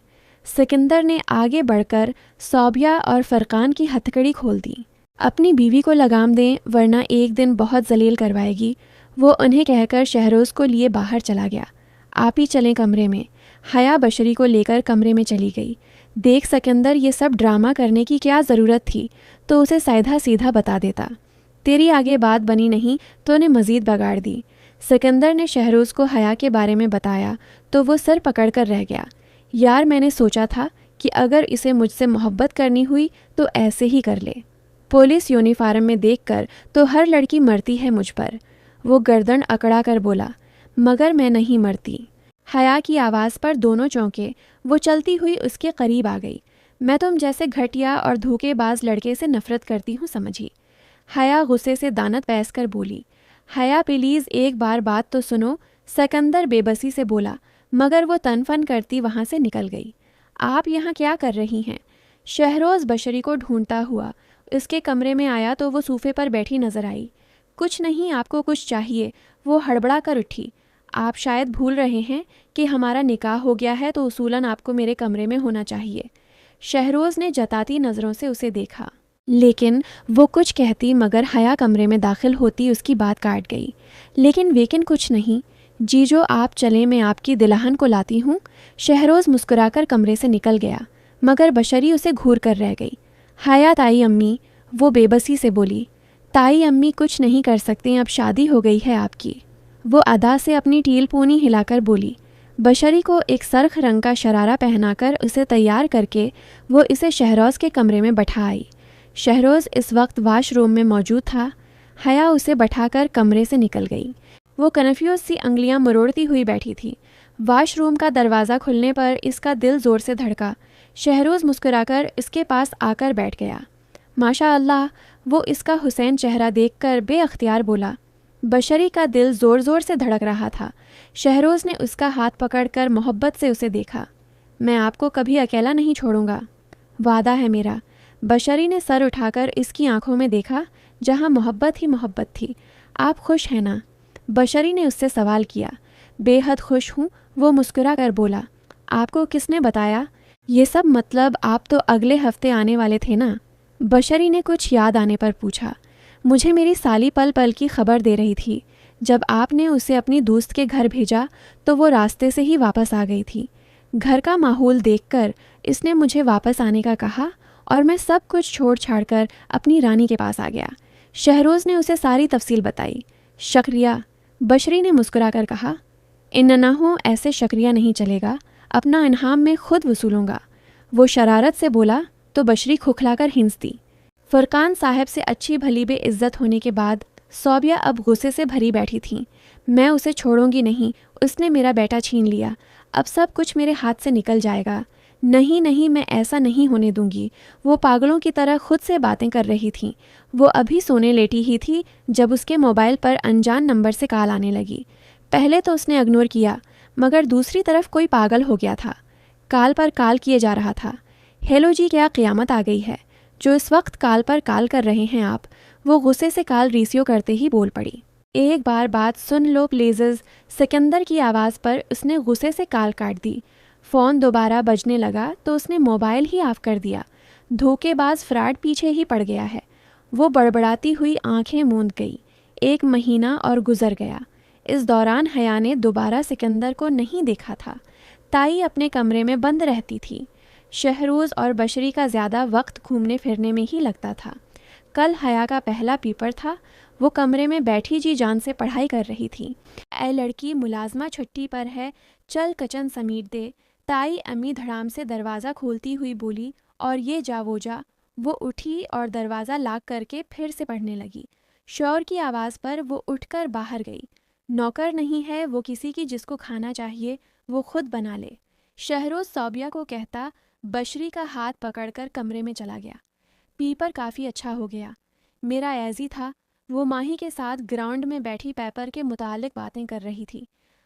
सिकंदर ने आगे बढ़कर सौबिया और फरकान की हथकड़ी खोल दी। अपनी बीवी को लगाम दें वरना एक दिन बहुत जलील करवाएगी, वो उन्हें कहकर शहरोज़ को लिए बाहर चला गया। आप ही चलें कमरे में। हया बशरी को लेकर कमरे में चली गई। देख सिकंदर ये सब ड्रामा करने की क्या ज़रूरत थी, तो उसे सीधा सीधा बता देता। तेरी आगे बात बनी नहीं तो ने मज़ीद बगाड़ दी। सिकंदर ने शहरोज़ को हया के बारे में बताया तो वो सर पकड़ कर रह गया। यार मैंने सोचा था कि अगर इसे मुझसे मोहब्बत करनी हुई तो ऐसे ही कर ले। पुलिस यूनिफॉर्म में देखकर तो हर लड़की मरती है मुझ पर। वो गर्दन अकड़ा कर बोला। मगर मैं नहीं मरती। हया की आवाज़ पर दोनों चौंके। वो चलती हुई उसके करीब आ गई। मैं तुम जैसे घटिया और धोखेबाज लड़के से नफरत करती हूँ समझी। हया गुस्से से दानत पैस कर बोली। हया प्लीज़ एक बार बात तो सुनो। सिकंदर बेबसी से बोला, मगर वो तनफन करती वहाँ से निकल गई। आप यहाँ क्या कर रही हैं? शहरोज़ बशरी को ढूंढता हुआ उसके कमरे में आया तो वो सोफे पर बैठी नजर आई। कुछ नहीं, आपको कुछ चाहिए? वो हड़बड़ा कर उठी। आप शायद भूल रहे हैं कि हमारा निकाह हो गया है तो उसूलन आपको मेरे कमरे में होना चाहिए। शहरोज़ ने जताती नज़रों से उसे देखा, लेकिन वो कुछ कहती मगर हया कमरे में दाखिल होती उसकी बात काट गई। लेकिन कुछ नहीं। जीजो आप चलें, मैं आपकी दिलाहन को लाती हूँ। शहरोज़ मुस्कुराकर कमरे से निकल गया मगर बशरी उसे घूर कर रह गई। हया ताई अम्मी, वो बेबसी से बोली। ताई अम्मी कुछ नहीं कर सकती, अब शादी हो गई है आपकी। वो अदा से अपनी टील पूनी हिलाकर बोली। बशरी को एक सरख रंग का शरारा पहनाकर उसे तैयार करके वो इसे शहरोज़ के कमरे में बैठा आई। शहरोज़ इस वक्त वाशरूम में मौजूद था। हया उसे बैठाकर कमरे से निकल गई। वो कन्फ्यूज सी अंगलियां मरोड़ती हुई बैठी थी। वाशरूम का दरवाज़ा खुलने पर इसका दिल ज़ोर से धड़का। शहरोज़ मुस्कुराकर इसके पास आकर बैठ गया। माशा अल्लाह, वो इसका हुसैन चेहरा देखकर बेअख्तियार बोला। बशरी का दिल ज़ोर ज़ोर से धड़क रहा था। शहरोज़ ने उसका हाथ पकड़कर मोहब्बत से उसे देखा। मैं आपको कभी अकेला नहीं छोड़ूंगा, वादा है मेरा। बशरी ने सर उठाकर इसकी आंखों में देखा जहां मोहब्बत ही मोहब्बत थी। आप खुश हैं ना? बशरी ने उससे सवाल किया। बेहद खुश हूँ, वो मुस्कुरा कर बोला। आपको किसने बताया ये सब? मतलब आप तो अगले हफ्ते आने वाले थे ना? बशरी ने कुछ याद आने पर पूछा। मुझे मेरी साली पल पल की खबर दे रही थी। जब आपने उसे अपनी दोस्त के घर भेजा तो वो रास्ते से ही वापस आ गई थी। घर का माहौल देखकर इसने मुझे वापस आने का कहा और मैं सब कुछ छोड़ छाड़ कर अपनी रानी के पास आ गया। शहरोज़ ने उसे सारी तफसील बताई। शुक्रिया, बशरी ने मुस्कुरा कर कहा। इन्ना हो, ऐसे शुक्रिया नहीं चलेगा, अपना इनाम मैं खुद वसूलूंगा। वो शरारत से बोला। तो बशरी खुखलाकर हिंस दी। फरकान साहब से अच्छी भली बेइज्जत होने के बाद सौबिया अब गुस्से से भरी बैठी थी। मैं उसे छोड़ूंगी नहीं, उसने मेरा बेटा छीन लिया, अब सब कुछ मेरे हाथ से निकल जाएगा। नहीं नहीं, मैं ऐसा नहीं होने दूंगी। वो पागलों की तरह खुद से बातें कर रही थी। वो अभी सोने लेटी ही थी जब उसके मोबाइल पर अनजान नंबर से कॉल आने लगी। पहले तो उसने इग्नोर किया, मगर दूसरी तरफ कोई पागल हो गया था। कॉल पर कॉल किए जा रहा था। हेलो जी, क्या क़यामत आ गई है? जो इस वक्त कॉल पर कॉल कर रहे हैं आप? वो गुस्से से कॉल रिसीव करते ही बोल पड़ी। एक बार बात सुन लो प्लीज़, सिकंदर की आवाज़ पर उसने गुस्से से कॉल काट दी। फ़ोन दोबारा बजने लगा तो उसने मोबाइल ही ऑफ कर दिया। धोखेबाज फ्रॉड पीछे ही पड़ गया है। वो बड़बड़ाती हुई आंखें मूंद गई। 1 महीना और गुजर गया। इस दौरान हया ने दोबारा सिकंदर को नहीं देखा था। ताई अपने कमरे में बंद रहती थी। शहरोज़ और बशरी का ज़्यादा वक्त घूमने फिरने में ही लगता था। कल हया का पहला पेपर था। वो कमरे में बैठी जी जान से पढ़ाई कर रही थी। ऐ लड़की, मुलाजमा छुट्टी पर है, चल कचन समीट दे। ताई अम्मी धड़ाम से दरवाज़ा खोलती हुई बोली, और ये जा वो जा। वो उठी और दरवाज़ा लॉक करके फिर से पढ़ने लगी। शौर की आवाज़ पर वो उठकर बाहर गई। नौकर नहीं है वो किसी की, जिसको खाना चाहिए वो खुद बना ले। शहरोज़ सौबिया को कहता बशरी का हाथ पकड़कर कमरे में चला गया। पेपर काफ़ी अच्छा हो गया। मेरा ऐज़ी था। वो माही के साथ ग्राउंड में बैठी पेपर के मुतालिक बातें कर रही थी।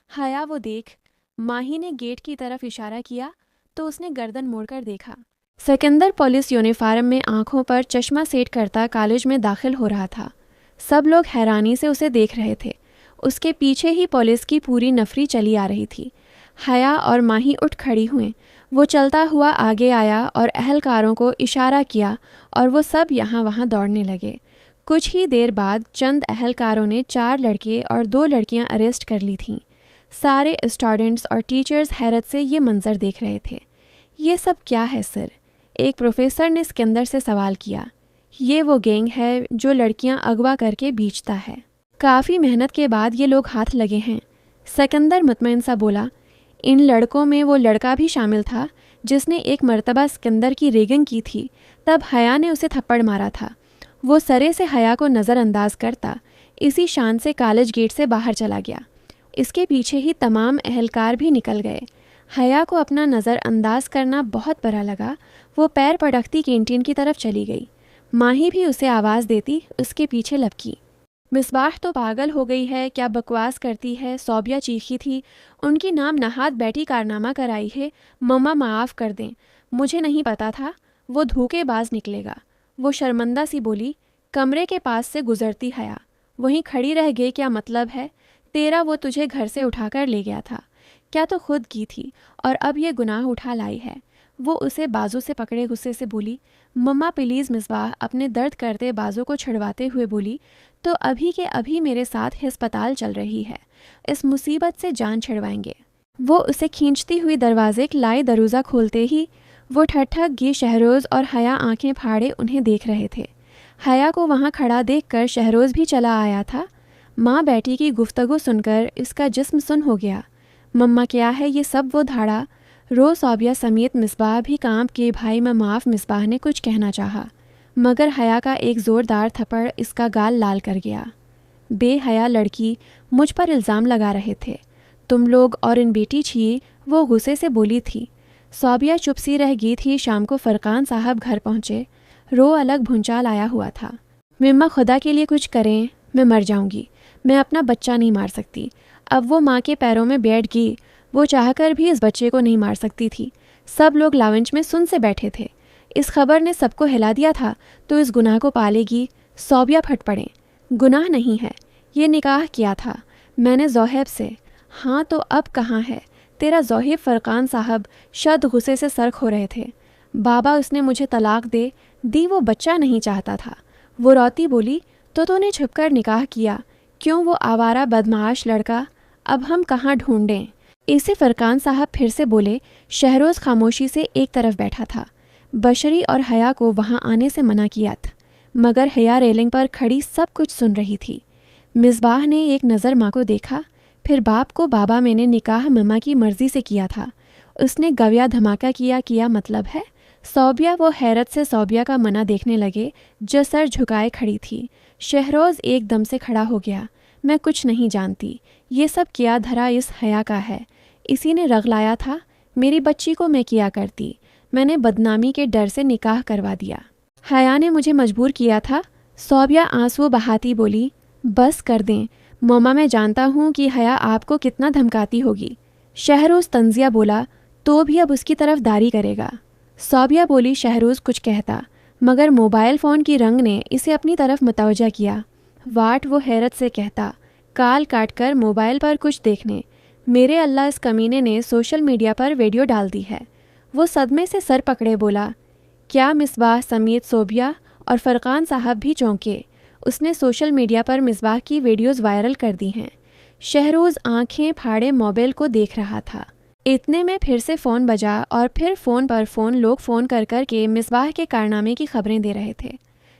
हया वो देख। माही ने गेट की तरफ इशारा किया तो उसने गर्दन मोड़कर देखा। सिकंदर पुलिस यूनिफॉर्म में आंखों पर चश्मा सेट करता कॉलेज में दाखिल हो रहा था। सब लोग हैरानी से उसे देख रहे थे। उसके पीछे ही पुलिस की पूरी नफरी चली आ रही थी। हया और माही उठ खड़ी हुए। वो चलता हुआ आगे आया और अहलकारों को इशारा किया और वो सब यहाँ वहाँ दौड़ने लगे। कुछ ही देर बाद चंद अहलकारों ने 4 लड़के और 2 लड़कियाँ अरेस्ट कर ली थीं। सारे स्टूडेंट्स और टीचर्स हैरत से ये मंजर देख रहे थे। ये सब क्या है सर? एक प्रोफेसर ने सिकंदर से सवाल किया। ये वो गैंग है जो लड़कियां अगवा करके बेचता है। काफ़ी मेहनत के बाद ये लोग हाथ लगे हैं। सिकंदर मुतमईन सा बोला। इन लड़कों में वो लड़का भी शामिल था जिसने एक मर्तबा सिकंदर की रेगिंग की थी। तब हया ने उसे थप्पड़ मारा था। वो सरे से हया को नज़रअंदाज करता इसी शान से कॉलेज गेट से बाहर चला गया। इसके पीछे ही तमाम अहलकार भी निकल गए। हया को अपना नज़रअंदाज करना बहुत बुरा लगा। वो पैर पटकती कैंटीन की तरफ चली गई। माही भी उसे आवाज़ देती उसके पीछे लपकी। मिसबाह तो पागल हो गई है, क्या बकवास करती है, सौबिया चीखी थी। उनकी नाम नहात बैठी कारनामा कराई है। मम्मा माफ़ कर दें, मुझे नहीं पता था वो धोखेबाज निकलेगा। वो शर्मिंदा सी बोली। कमरे के पास से गुजरती हया। वहीं खड़ी रह गई, क्या मतलब है तेरा? वो तुझे घर से उठाकर ले गया था, क्या तो खुद की थी और अब ये गुनाह उठा लाई है। वो उसे बाजू से पकड़े गुस्से से बोली। मम्मा प्लीज़। मिसबाह अपने दर्द करते बाजू को छुड़वाते हुए बोली, तो अभी के अभी मेरे साथ अस्पताल चल रही है, इस मुसीबत से जान छुड़वाएंगे। वो उसे खींचती हुई दरवाजे के लाई दरूजा खोलते ही वो ठठक गई। शहरोज़ और हया आंखें फाड़े उन्हें देख रहे थे। हया को वहाँ खड़ा देखकर शहरोज़ भी चला आया था। माँ बेटी की गुफ्तगू सुनकर इसका जिस्म सुन हो गया। मम्मा क्या है ये सब? वो धाड़ा। रो सौबिया समेत मिसबाह भी कांप के भाई मैं माफ़। मिसबाह ने कुछ कहना चाहा मगर हया का एक ज़ोरदार थप्पड़ इसका गाल लाल कर गया। बेहया लड़की, मुझ पर इल्ज़ाम लगा रहे थे तुम लोग और इन बेटी छिए। वो गुस्से से बोली थी। सौबिया चुप सी रह गई थी। शाम को फरकान साहब घर पहुँचे। रो अलग भूंचाल आया हुआ था। मम्मा खुदा के लिए कुछ करें, मैं मर जाऊंगी। मैं अपना बच्चा नहीं मार सकती। अब वो माँ के पैरों में बैठ गई। वो चाहकर भी इस बच्चे को नहीं मार सकती थी। सब लोग लाउंज में सुन से बैठे थे। इस खबर ने सबको हिला दिया था तो इस गुनाह को पालेगी। सौबिया फट पड़े। गुनाह नहीं है, ये निकाह किया था मैंने ज़ोहैब से। हाँ तो अब कहाँ है तेरा ज़ोहैब? फरकान साहब शद गुस्से से सर खो रहे थे। बाबा उसने मुझे तलाक दे दी, वो बच्चा नहीं चाहता था। वो रोती बोली, तो तूने छुपकर निकाह किया क्यों? वो आवारा बदमाश लड़का, अब हम कहाँ ढूंढें? इसे फरकान साहब फिर से बोले। शहरोज़ खामोशी से एक तरफ बैठा था। बशरी और हया को वहाँ आने से मना किया था, मगर हया रेलिंग पर खड़ी सब कुछ सुन रही थी। मिसबाह ने एक नज़र माँ को देखा, फिर बाप को। बाबा मैंने निकाह मम्मा की मर्ज़ी से किया था। उसने गविया धमाका किया मतलब है सौबिया वो हैरत से सौबिया का मना देखने लगे जो सर झुकाए खड़ी थी। शहरोज़ एकदम से खड़ा हो गया। मैं कुछ नहीं जानती, ये सब किया धरा इस हया का है। इसी ने रगलाया था। मेरी बच्ची को मैं किया करती, मैंने बदनामी के डर से निकाह करवा दिया। हया ने मुझे मजबूर किया था। सौबिया आंसू बहाती बोली, बस कर दें मम्मा, मैं जानता हूँ कि हया आपको कितना धमकाती होगी। शहरोज़ तंजिया बोला, तो भी अब उसकी तरफ दारी करेगा। सौबिया बोली, शहरोज़ कुछ कहता, मगर मोबाइल फ़ोन की रंग ने इसे अपनी तरफ मुतवज्जा किया। वाट वो हैरत से कहता, काल काट कर मोबाइल पर कुछ देखने। मेरे अल्लाह, इस कमीने ने सोशल मीडिया पर वीडियो डाल दी है। वो सदमे से सर पकड़े बोला, क्या मिसबाह समेत सोबिया और फरकान साहब भी चौंके। उसने सोशल मीडिया पर मिसबाह की वीडियोज़ वायरल कर दी हैं। शहरोज़ आंखें फाड़े मोबाइल को देख रहा था। इतने में फिर से फ़ोन बजा और फिर फ़ोन पर फ़ोन लोग फ़ोन कर कर के मिसबाह के कारनामे की खबरें दे रहे थे।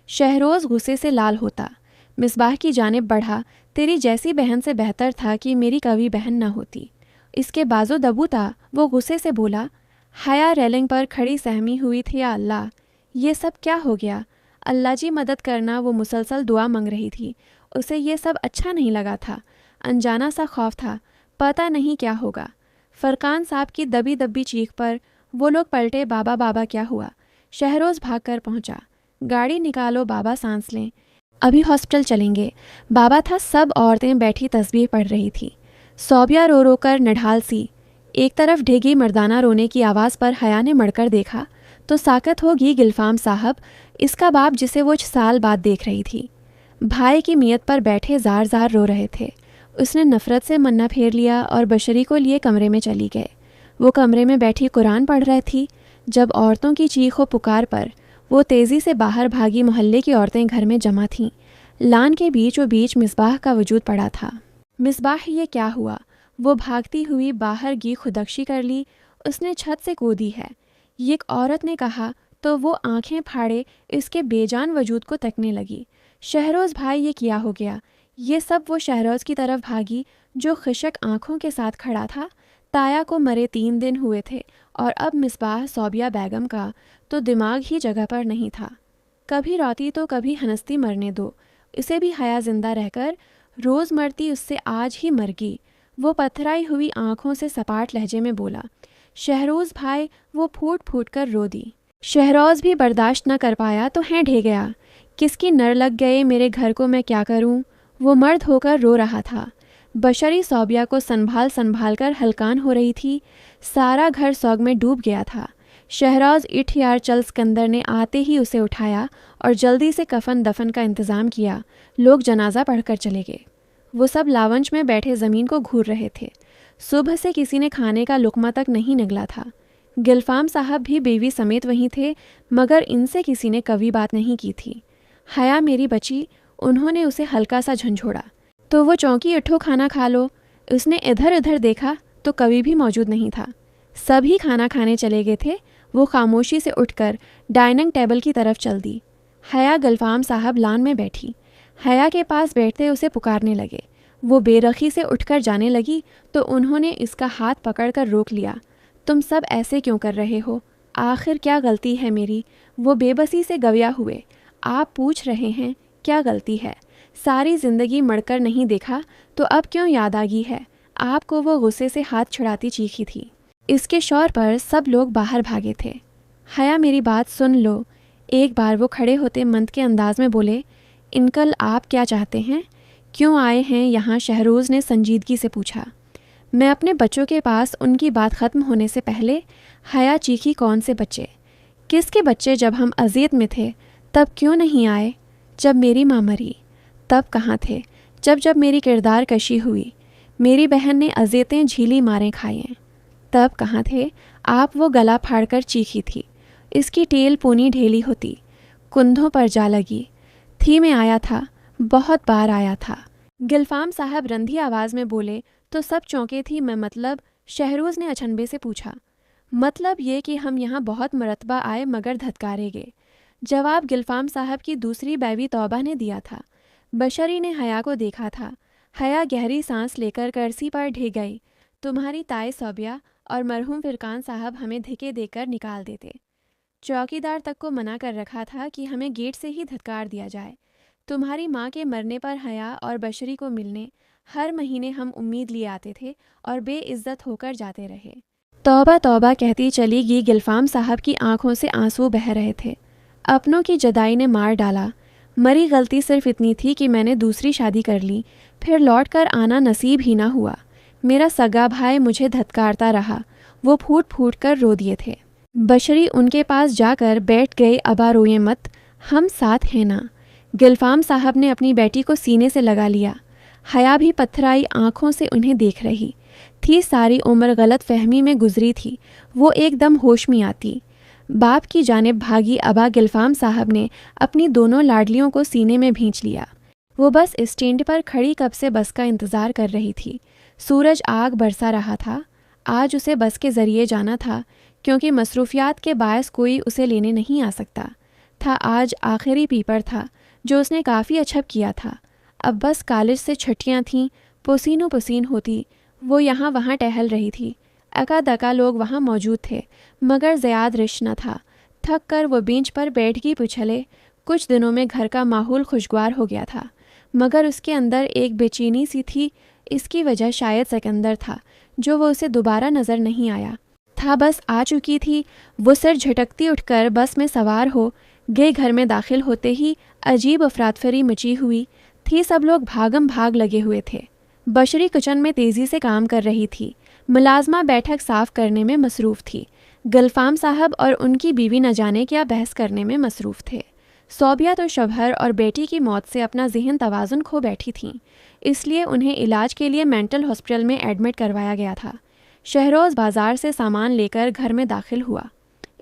शहरोज़ गुस्से से लाल होता। मिसबाह की जानिब बढ़ा, तेरी जैसी बहन से बेहतर था कि मेरी कभी बहन न होती। इसके बाजो दबू था। वो गुस्से से बोला, हया रेलिंग पर खड़ी सहमी हुई थी, या अल्लाह, ये सब क्या हो गया। अल्लाह जी मदद करना। वो मुसलसल दुआ मांग रही थी। उसे ये सब अच्छा नहीं लगा था। अनजाना सा खौफ था, पता नहीं क्या होगा। फरकान साहब की दबी दबी चीख पर वो लोग पलटे, बाबा बाबा क्या हुआ। शहरोज़ भाग कर पहुँचा। गाड़ी निकालो बाबा, सांस लें, अभी हॉस्पिटल चलेंगे। बाबा था। सब औरतें बैठी तस्बीह पढ़ रही थी। सौबिया रो रो कर नढाल सी। एक तरफ ढेगी मर्दाना रोने की आवाज़ पर हया ने मड़कर देखा तो साकत होगी गिलफाम साहब, इसका बाप जिसे वो 6 साल बाद देख रही थी। भाई की मियत पर बैठे जार जार रो रहे थे। उसने नफ़रत से मन्ना फेर लिया और बशरी को लिए कमरे में चली गए। वो कमरे में बैठी कुरान पढ़ रही थी जब औरतों की चीख व पुकार पर वो तेज़ी से बाहर भागी। मोहल्ले की औरतें घर में जमा थीं। लान के बीच मिसबाह का वजूद पड़ा था। मिसबाह, ये क्या हुआ। वो भागती हुई बाहर गी खुदकशी कर ली। उसने छत से कूदी है, ये एक औरत ने कहा तो वो आंखें फाड़े इसके बेजान वजूद को तकने लगी। शहरोज़ भाई, ये क्या हो गया। ये सब वो शहरोज़ की तरफ भागी जो खिशक आंखों के साथ खड़ा था। ताया को मरे 3 दिन हुए थे और अब मिसबाह सौबिया बेगम का तो दिमाग ही जगह पर नहीं था। कभी रोती तो कभी हंसती, मरने दो इसे भी। हया जिंदा रहकर रोज़ मरती, उससे आज ही मर गई। वो पथराई हुई आंखों से सपाट लहजे में बोला, शहरोज़ भाई। वो फूट फूट कर रो दी। शहरोज़ भी बर्दाश्त न कर पाया तो हैं ढे गया। किसकी नर लग गए मेरे घर को, मैं क्या करूं। वो मर्द होकर रो रहा था। बशरी सौबिया को संभाल संभाल कर हलकान हो रही थी। सारा घर सोग में डूब गया था। शहरोज़ इठ यार चल सिकंदर ने आते ही उसे उठाया और जल्दी से कफन दफन का इंतज़ाम किया। लोग जनाजा पढ़कर चले गए। वो सब लावंज में बैठे ज़मीन को घूर रहे थे। सुबह से किसी ने खाने का लुकमा तक नहीं निगला था। गिलफाम साहब भी बीवी समेत वहीं थे, मगर इनसे किसी ने कभी बात नहीं की थी। हया मेरी बची, उन्होंने उसे हल्का सा झंझोड़ा तो वो चौंकी, उठो खाना खा लो। उसने इधर उधर देखा तो कभी भी मौजूद नहीं था। सभी खाना खाने चले गए थे। वो खामोशी से उठकर डाइनिंग टेबल की तरफ चल दी। हया गिलफाम साहब लान में बैठी। हया के पास बैठते उसे पुकारने लगे। वो बेरखी से उठकर जाने लगी तो उन्होंने इसका हाथ पकड़कर रोक लिया। तुम सब ऐसे क्यों कर रहे हो, आखिर क्या गलती है मेरी। वो बेबसी से गविया हुए। आप पूछ रहे हैं क्या गलती है, सारी ज़िंदगी मड़कर नहीं देखा तो अब क्यों याद आ गई है आपको। वो गुस्से से हाथ छुड़ाती चीखी थी। इसके शौर पर सब लोग बाहर भागे थे। हया मेरी बात सुन लो। एक बार वो खड़े होते मंद के अंदाज में बोले, इनकल आप क्या चाहते हैं, क्यों आए हैं यहाँ। शहरोज़ ने संजीदगी से पूछा। मैं अपने बच्चों के पास। उनकी बात ख़त्म होने से पहले हया चीखी, कौन से बच्चे, किसके बच्चे। जब हम अज़ियत में थे तब क्यों नहीं आए। जब मेरी माँ मरी तब कहाँ थे। जब जब मेरी किरदार कशी हुई, मेरी बहन ने अज़ियतें झीली मारें खाएं, तब कहाँ थे आप। वो गला फाड़कर चीखी थी। इसकी टेल पूनी ढेली होती, कुंधों पर जा लगी थी। मैं आया था, बहुत बार आया था। गिलफाम साहब रंधी आवाज़ में बोले तो सब चौंके थी। मैं मतलब। शहरोज़ ने अचंभे से पूछा। मतलब ये कि हम यहाँ बहुत मरतबा आए मगर धत्कारे गए। जवाब गिलफाम साहब की दूसरी बैवी तौबा ने दिया था। बशरी ने हया को देखा था। हया गहरी सांस लेकर कर्सी पर ढह गई। तुम्हारी ताई सौबिया और मरहूम फिरकान साहब हमें धिके देकर निकाल देते। चौकीदार तक को मना कर रखा था कि हमें गेट से ही धत्कार दिया जाए। तुम्हारी माँ के मरने पर हया और बशरी को मिलने हर महीने हम उम्मीद लिए आते थे और बेइज्जत होकर जाते रहे। तौबा तौबा कहती चली गई। गिलफाम साहब की आंखों से आंसू बह रहे थे। अपनों की जदाई ने मार डाला। मरी गलती सिर्फ इतनी थी कि मैंने दूसरी शादी कर ली, फिर लौट कर आना नसीब ही ना हुआ। मेरा सगा भाई मुझे धत्कारता रहा। वो फूट फूट कर रो दिए थे। बशरी उनके पास जाकर बैठ गए। अबा रोए मत, हम साथ हैं ना। गिलफाम साहब ने अपनी बेटी को सीने से लगा लिया। हया भी पत्थराई आंखों से उन्हें देख रही थी। सारी उम्र गलत फहमी में गुजरी थी। वो एकदम होश में आती। बाप की जानिब भागी अबा गिलफाम साहब ने अपनी दोनों लाडलियों को सीने में भींच लिया। वो बस स्टैंड पर खड़ी कब से बस का इंतज़ार कर रही थी। सूरज आग बरसा रहा था। आज उसे बस के ज़रिए जाना था, क्योंकि मसरूफियात के बायस कोई उसे लेने नहीं आ सकता था। आज आखिरी पेपर था जो उसने काफ़ी अच्छा किया था। अब बस कॉलेज से छुट्टियां थीं। पसीनो पसीन होती वो यहाँ वहाँ टहल रही थी। अका दका लोग वहाँ मौजूद थे, मगर ज़याद रिश न था। थक कर वो बेंच पर बैठ गई पिछले कुछ दिनों में घर का माहौल खुशगवार हो गया था, मगर उसके अंदर एक बेचैनी सी थी। इसकी वजह शायद सिकंदर था, जो वो उसे दोबारा नज़र नहीं आया था। बस आ चुकी थी। वो सिर झटकती उठकर बस में सवार हो गए। घर में दाखिल होते ही अजीब अफरातफरी मची हुई थी। सब लोग भागम भाग लगे हुए थे। बशरी किचन में तेज़ी से काम कर रही थी। मुलाजमा बैठक साफ करने में मसरूफ़ थी। गिलफाम साहब और उनकी बीवी न जाने क्या बहस करने में मसरूफ़ थे। सौबिया तो शवहर और बेटी की मौत से अपना जहन तवाज़ुन खो बैठी थीं, इसलिए उन्हें इलाज के लिए मेंटल हॉस्पिटल में एडमिट करवाया गया था। शहरोज़ बाज़ार से सामान लेकर घर में दाखिल हुआ।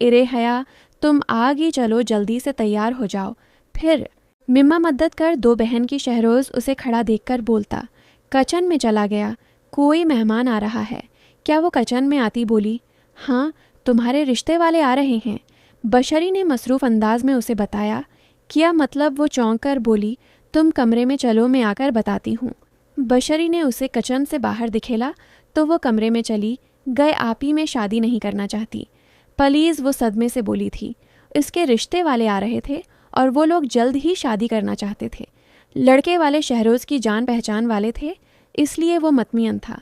इरे हया, तुम आगे चलो, जल्दी से तैयार हो जाओ। फिर मिम्मा मदद कर, दो बहन की शहरोज़ उसे खड़ा देखकर बोलता किचन में चला गया। कोई मेहमान आ रहा है। क्या वो किचन में आती बोली, हाँ तुम्हारे रिश्ते वाले आ रहे हैं। बशरी ने मसरूफ़ अंदाज में उसे बताया। क्या मतलब? वो चौंक कर बोली, तुम कमरे में चलो, मैं आकर बताती हूँ। बशरी ने उसे किचन से बाहर दिखेला तो वो कमरे में चली गए। आप ही में शादी नहीं करना चाहती प्लीज़, वो सदमे से बोली थी। इसके रिश्ते वाले आ रहे थे और वो लोग जल्द ही शादी करना चाहते थे। लड़के वाले शहरोज़ की जान पहचान वाले थे, इसलिए वो मतमियन था।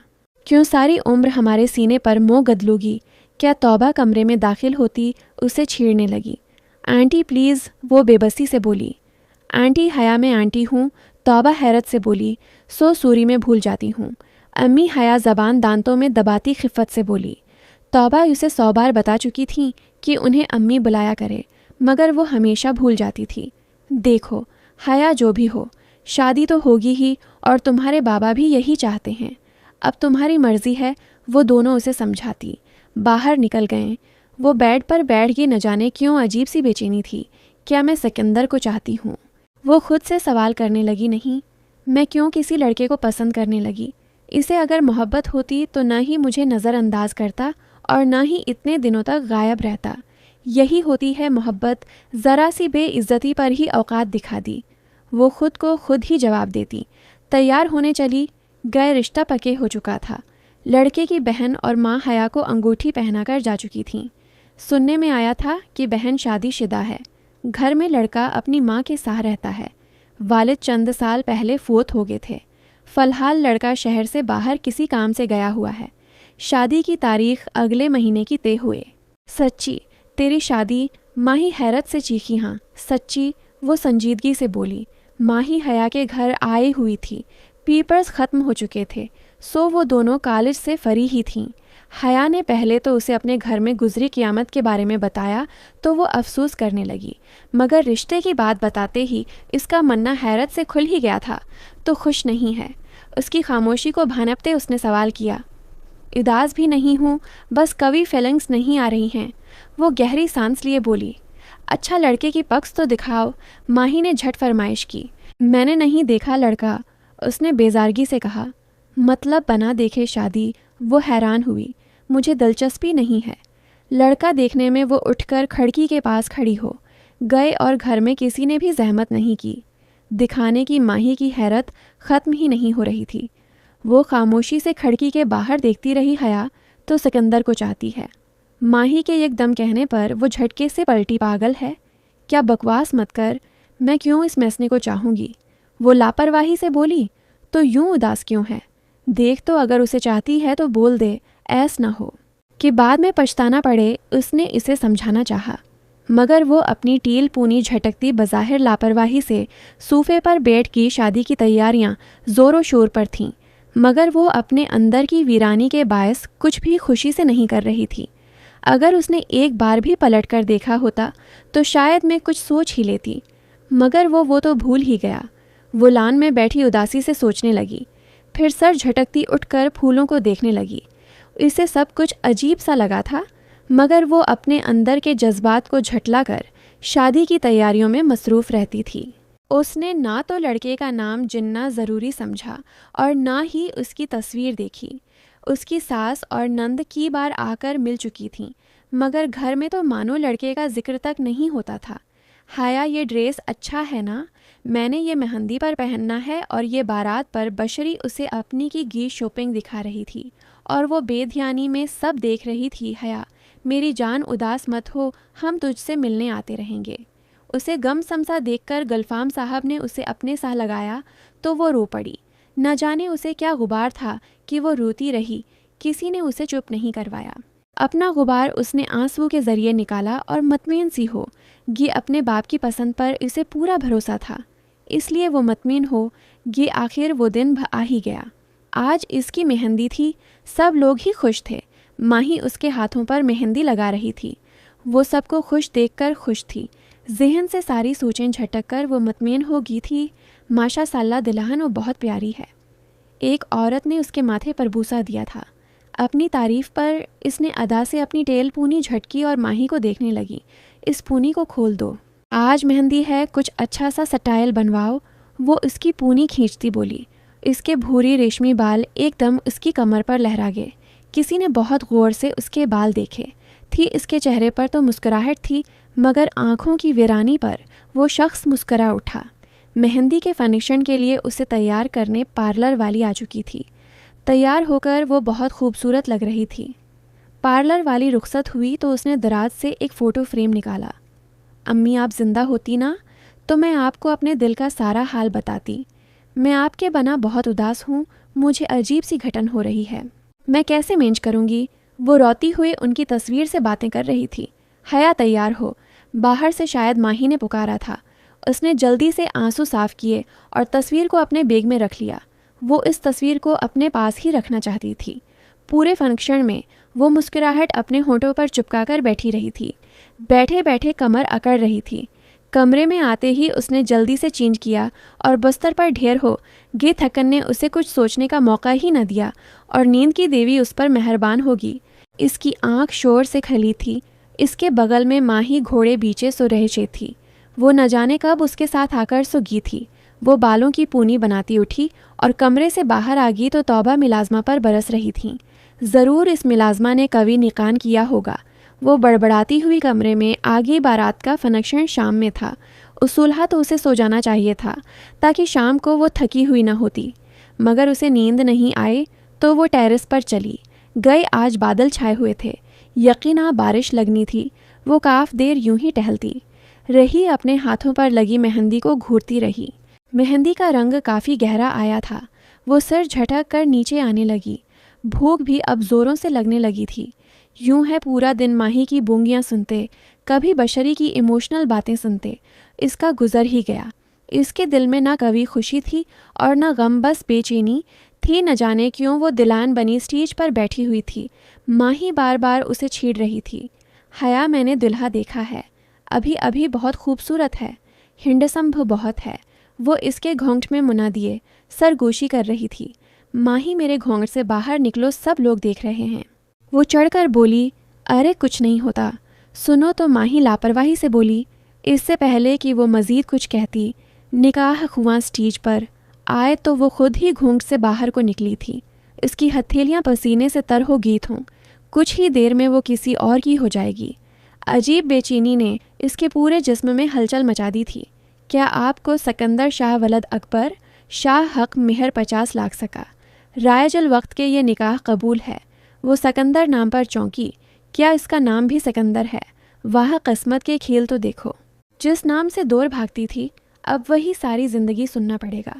क्यों सारी उम्र हमारे सीने पर मोह गदलूगी। क्या तौबा कमरे में दाखिल होती उसे छेड़ने लगी। आंटी प्लीज़, वो बेबसी से बोली। आंटी हया, मैं आंटी हूँ, तौबा हैरत से बोली। सो सूरी में भूल जाती हूँ। अम्मी हया ज़बान दांतों में दबाती खिफ़त से बोली। तौबा उसे 100 बार बता चुकी थी कि उन्हें अम्मी बुलाया करे, मगर वो हमेशा भूल जाती थी। देखो हया, जो भी हो, शादी तो होगी ही और तुम्हारे बाबा भी यही चाहते हैं। अब तुम्हारी मर्ज़ी है। वो दोनों उसे समझाती। बाहर निकल गए। वो बेड पर बैठ गई। न जाने क्यों अजीब सी बेचैनी थी। क्या मैं सिकंदर को चाहती हूँ? वो खुद से सवाल करने लगी। नहीं, मैं क्यों किसी लड़के को पसंद करने लगी? इसे अगर मोहब्बत होती तो न ही मुझे नज़रअंदाज करता और न ही इतने दिनों तक गायब रहता। यही होती है मोहब्बत। ज़रा सी बेइज्जती पर ही औकात दिखा दी। वो खुद को खुद ही जवाब देती। तैयार होने चली गए। रिश्ता पक्के हो चुका था। लड़के की बहन और माँ हया को अंगूठी पहनाकर जा चुकी थीं। सुनने में आया था कि बहन शादीशुदा है। घर में लड़का अपनी माँ के साथ रहता है। वालिद चंद साल पहले फोत हो गए थे। फ़िलहाल लड़का शहर से बाहर किसी काम से गया हुआ है। शादी की तारीख अगले महीने की तय हुए। सच्ची तेरी शादी? माही हैरत से चीखी। हाँ सच्ची, वो संजीदगी से बोली। माही हया के घर आई हुई थी। पेपर्स ख़त्म हो चुके थे, सो वो दोनों कॉलेज से फरी ही थीं। हया ने पहले तो उसे अपने घर में गुजरी क़यामत के बारे में बताया तो वो अफसोस करने लगी, मगर रिश्ते की बात बताते ही इसका मन्ना हैरत से खुल ही गया था। तो खुश नहीं है? उसकी खामोशी को भानपते उसने सवाल किया। उदास भी नहीं हूँ, बस कभी फीलिंग्स नहीं आ रही हैं। वो गहरी सांस लिए बोली। अच्छा लड़के की पक्ष तो दिखाओ। माही ने झट फरमाइश की। मैंने नहीं देखा लड़का, उसने बेजारगी से कहा। मतलब बना देखे शादी? वो हैरान हुई। मुझे दिलचस्पी नहीं है। लड़का देखने में वो उठकर खिड़की के पास खड़ी हो गए और घर में किसी ने भी जहमत नहीं की दिखाने की। माही की हैरत ख़त्म ही नहीं हो रही थी। वो खामोशी से खिड़की के बाहर देखती रही। हया तो सिकंदर को चाहती है, माही के एकदम कहने पर वो झटके से पलटी। पागल है क्या, बकवास मत कर, मैं क्यों इस मैसने को चाहूँगी। वो लापरवाही से बोली। तो यूं उदास क्यों है, देख तो अगर उसे चाहती है तो बोल दे, ऐस ना हो कि बाद में पछताना पड़े। उसने इसे समझाना चाहा, मगर वो अपनी टील पूनी झटकती बज़ाहिर लापरवाही से सूफे पर बैठ की शादी की तैयारियां ज़ोरों शोर पर थीं, मगर वो अपने अंदर की वीरानी के बायस कुछ भी खुशी से नहीं कर रही थी। अगर उसने एक बार भी पलट कर देखा होता तो शायद मैं कुछ सोच ही लेती, मगर वो तो भूल ही गया। वो लान में बैठी उदासी से सोचने लगी, फिर सर झटकती उठकर फूलों को देखने लगी। इसे सब कुछ अजीब सा लगा था, मगर वो अपने अंदर के जज्बात को झटलाकर शादी की तैयारियों में मसरूफ़ रहती थी। उसने ना तो लड़के का नाम जिन्ना ज़रूरी समझा और ना ही उसकी तस्वीर देखी। उसकी सास और नंद की बार आकर मिल चुकी थीं, मगर घर में तो मानो लड़के का जिक्र तक नहीं होता था। हाया ये ड्रेस अच्छा है ना, मैंने ये मेहंदी पर पहनना है, और ये बारात पर बशरी उसे अपनी की गी शॉपिंग दिखा रही थी और वो बेध्यानी में सब देख रही थी। हया मेरी जान उदास मत हो, हम तुझसे मिलने आते रहेंगे। उसे गम समसा देखकर गलफाम साहब ने उसे अपने साथ लगाया तो वो रो पड़ी। न जाने उसे क्या गुबार था कि वो रोती रही, किसी ने उसे चुप नहीं करवाया। अपना गुबार उसने आंसू के ज़रिए निकाला और मतमीन सी हो कि अपने बाप की पसंद पर इसे पूरा भरोसा था, इसलिए वो मतमीन हो कि आखिर वो दिन आ ही गया। आज इसकी मेहंदी थी, सब लोग ही खुश थे। माही उसके हाथों पर मेहंदी लगा रही थी। वो सबको खुश देखकर खुश थी। जहन से सारी सोचें झटक कर वो मतमीन हो गई थी, माशाअल्लाह दुल्हन वो बहुत प्यारी है। एक औरत ने उसके माथे पर बूसा दिया था। अपनी तारीफ पर इसने अदा से अपनी टेल पूनी झटकी और माही को देखने लगी। इस पूनी को खोल दो, आज मेहंदी है, कुछ अच्छा सा स्टाइल बनवाओ। वो उसकी पूनी खींचती बोली। इसके भूरी रेशमी बाल एकदम उसकी कमर पर लहरा गए। किसी ने बहुत गौर से उसके बाल देखे थी। इसके चेहरे पर तो मुस्कुराहट थी, मगर आँखों की वीरानी पर वो शख्स मुस्करा उठा। मेहंदी के फंक्शन के लिए उसे तैयार करने पार्लर वाली आ चुकी थी। तैयार होकर वो बहुत खूबसूरत लग रही थी। पार्लर वाली रुखसत हुई तो उसने दराज से एक फ़ोटो फ्रेम निकाला। अम्मी आप जिंदा होती ना तो मैं आपको अपने दिल का सारा हाल बताती। मैं आपके बना बहुत उदास हूँ, मुझे अजीब सी घटन हो रही है, मैं कैसे मैनेज करूँगी। वो रोती हुई उनकी तस्वीर से बातें कर रही थी। हया तैयार हो, बाहर से शायद माही ने पुकारा था। उसने जल्दी से आंसू साफ किए और तस्वीर को अपने बैग में रख लिया। वो इस तस्वीर को अपने पास ही रखना चाहती थी। पूरे फंक्शन में वो मुस्कुराहट अपने होठों पर चिपकाकर बैठी रही थी। बैठे बैठे कमर अकड़ रही थी। कमरे में आते ही उसने जल्दी से चेंज किया और बिस्तर पर ढेर हो गे थकन ने उसे कुछ सोचने का मौका ही न दिया और नींद की देवी उस पर मेहरबान होगी। इसकी आंख शोर से खली थी। इसके बगल में माही घोड़े बीचे सो रहे थी। वो न जाने कब उसके साथ आकर सोगी थी। वो बालों की पूनी बनाती उठी और कमरे से बाहर आ गई तो तौबा मिलाजमा पर बरस रही थी। ज़रूर इस मिलाजमा ने कभी निकान किया होगा। वो बड़बड़ाती हुई कमरे में आगे बारात का फंक्शन शाम में था। उसूलहा तो उसे सो जाना चाहिए था ताकि शाम को वो थकी हुई न होती, मगर उसे नींद नहीं आए तो वो टेरेस पर चली गई। आज बादल छाए हुए थे, यकीना बारिश लगनी थी। वो काफ़ी देर यूं ही टहलती रही, अपने हाथों पर लगी मेहंदी को घूरती रही। मेहंदी का रंग काफ़ी गहरा आया था। वो सिर झटक कर नीचे आने लगी। भूख भी अब ज़ोरों से लगने लगी थी। यूं है पूरा दिन माही की बूंगियाँ सुनते, कभी बशरी की इमोशनल बातें सुनते इसका गुजर ही गया। इसके दिल में ना कभी खुशी थी और ना गम, बस बेचैनी थी। न जाने क्यों वो दिलान बनी स्टेज पर बैठी हुई थी। माही बार बार उसे छेड़ रही थी। हया मैंने दुल्हा देखा है, अभी अभी बहुत खूबसूरत है, हिंडसम्भ बहुत है। वो इसके घोंघट में मुना दिए सरगोशी कर रही थी। माही मेरे घोंघट से बाहर निकलो, सब लोग देख रहे हैं। वो चढ़कर बोली, अरे कुछ नहीं होता, सुनो तो। माही लापरवाही से बोली। इससे पहले कि वो मज़ीद कुछ कहती, निकाह हुआ स्टेज पर आए तो वो खुद ही घोंघट से बाहर को निकली थी। इसकी हथेलियाँ पसीने से तर हो गई हों। कुछ ही देर में वो किसी और की हो जाएगी। अजीब बेचैनी ने इसके पूरे जिस्म में हलचल मचा दी थी। क्या आपको सिकंदर शाह वलद अकबर शाह हक मेहर 50 लाख सका। रायजल वक्त के ये निकाह कबूल है। वो सिकंदर नाम पर चौंकी क्या इसका नाम भी सिकंदर है? वाह किस्मत के खेल तो देखो। जिस नाम से दूर भागती थी, अब वही सारी जिंदगी सुनना पड़ेगा।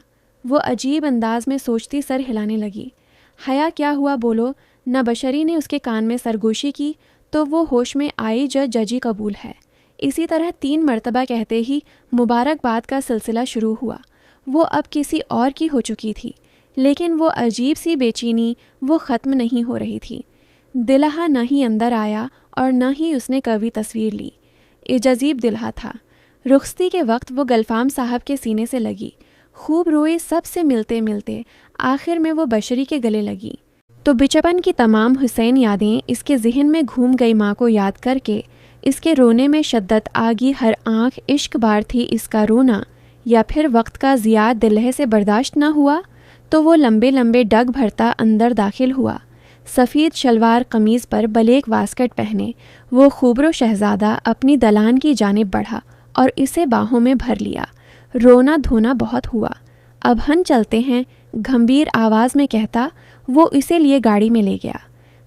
वो अजीब अंदाज में सोचती सर हिलाने लगी। हया क्या हुआ बोलो? न बशरी ने उसके कान में सरगोशी की तो वो होश में आई जजी कबूल है। इसी तरह 3 मरतबा कहते ही मुबारकबाद का सिलसिला शुरू हुआ। वो अब किसी और की हो चुकी थी, लेकिन वो अजीब सी बेचैनी वो ख़त्म नहीं हो रही थी। दिलहा न ही अंदर आया और न ही उसने कभी तस्वीर ली। इजजीब दिलहा था। रुखसती के वक्त वो गलफाम साहब के सीने से लगी, खूब रोए। सबसे मिलते मिलते आखिर में वो बशरी के गले लगी तो बिचपन की तमाम हुसैन यादें इसके जहन में घूम गई। माँ को याद करके इसके रोने में शद्दत आगी। हर आँख इश्क बार थी इसका रोना, या फिर वक्त का ज़ियाद दिल्हे से बर्दाश्त न हुआ तो वो लंबे लंबे डग भरता अंदर दाखिल हुआ। सफ़ेद शलवार कमीज़ पर बलेक वास्कट पहने वो खूबरो शहज़ादा अपनी दलान की जानिब बढ़ा और इसे बाहों में भर लिया। रोना धोना बहुत हुआ। अब हम चलते हैं, गंभीर आवाज़ में कहता वो इसे लिए गाड़ी में ले गया।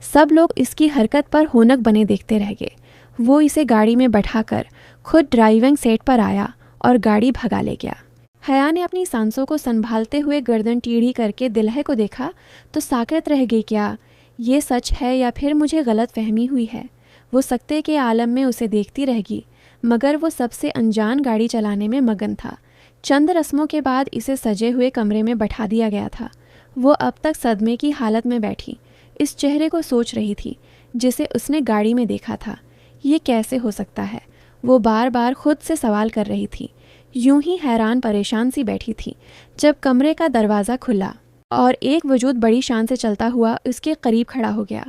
सब लोग इसकी हरकत पर होनक बने देखते रह गए। वो इसे गाड़ी में बैठाकर खुद ड्राइविंग सेट पर आया और गाड़ी भगा ले गया। हया ने अपनी सांसों को संभालते हुए गर्दन टेढ़ी करके दिलहे को देखा तो साकित रह गई। क्या ये सच है या फिर मुझे गलत फहमी हुई है? वो सकते के आलम में उसे देखती रहेगी, मगर वो सबसे अनजान गाड़ी चलाने में मगन था। चंद रस्मों के बाद इसे सजे हुए कमरे में बैठा दिया गया था। वो अब तक सदमे की हालत में बैठी इस चेहरे को सोच रही थी जिसे उसने गाड़ी में देखा था। ये कैसे हो सकता है? वो बार बार खुद से सवाल कर रही थी। यूं ही हैरान परेशान सी बैठी थी जब कमरे का दरवाज़ा खुला और एक वजूद बड़ी शान से चलता हुआ उसके करीब खड़ा हो गया।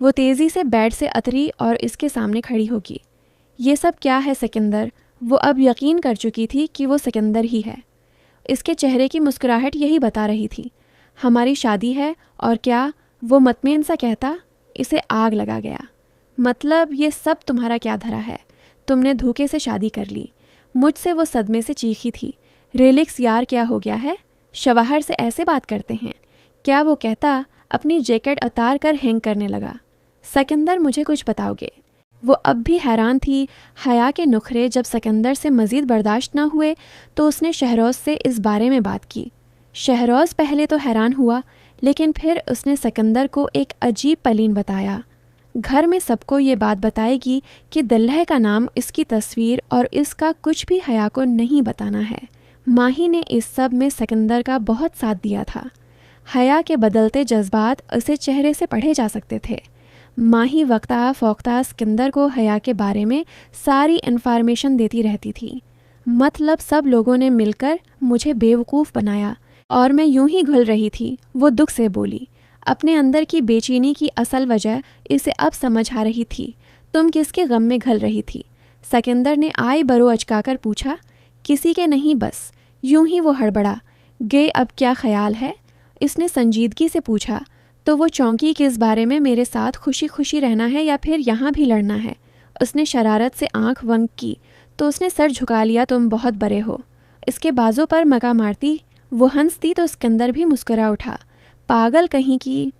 वो तेज़ी से बेड से अतरी और इसके सामने खड़ी होगी। ये सब क्या है सिकंदर? वो अब यकीन कर चुकी थी कि वो सिकंदर ही है। इसके चेहरे की मुस्कुराहट यही बता रही थी। हमारी शादी है और क्या? वो मतमीन सा कहता। इसे आग लगा गया। मतलब ये सब तुम्हारा क्या धरा है? तुमने धोखे से शादी कर ली। मुझसे वो सदमे से चीखी थी। रिलैक्स यार, क्या हो गया है? शवाहर से ऐसे बात करते हैं क्या? वो कहता अपनी जैकेट उतार कर हैंग करने लगा। सिकंदर, मुझे कुछ बताओगे? वो अब भी हैरान थी। हया के नुखरे जब सिकंदर से मज़ीद बर्दाश्त न हुए तो उसने शहरोज़ से इस बारे में बात की। शहरोज़ पहले तो हैरान हुआ, लेकिन फिर उसने सिकंदर को एक अजीब पलीन बताया। घर में सबको ये बात बताएगी कि दिल्हे का नाम, इसकी तस्वीर और इसका कुछ भी हया को नहीं बताना है। माही ने इस सब में सिकंदर का बहुत साथ दिया था। हया के बदलते जज्बात उसे चेहरे से पढ़े जा सकते थे। माही वक्ता फ़ौक्ता सिकंदर को हया के बारे में सारी इन्फॉर्मेशन देती रहती थी। मतलब सब लोगों ने मिलकर मुझे बेवकूफ़ बनाया और मैं यूं ही घुल रही थी। वो दुख से बोली। अपने अंदर की बेचैनी की असल वजह इसे अब समझ आ रही थी। तुम किसके गम में घल रही थी? सिकंदर ने आए बरो अचकाकर पूछा। किसी के नहीं, बस। यूं ही वो हड़बड़ा। गे अब क्या ख्याल है? इसने संजीदगी से पूछा। तो वो चौंकी कि इस बारे में मेरे साथ खुशी खुशी रहना है या फिर यहाँ भी लड़ना है? उसने शरारत से आंख वंक की तो उसने सर झुका लिया। तुम बहुत बड़े हो। इसके बाजों पर मका मारती वो हंसती तो सिकंदर भी मुस्कुरा उठा। पागल कहीं की।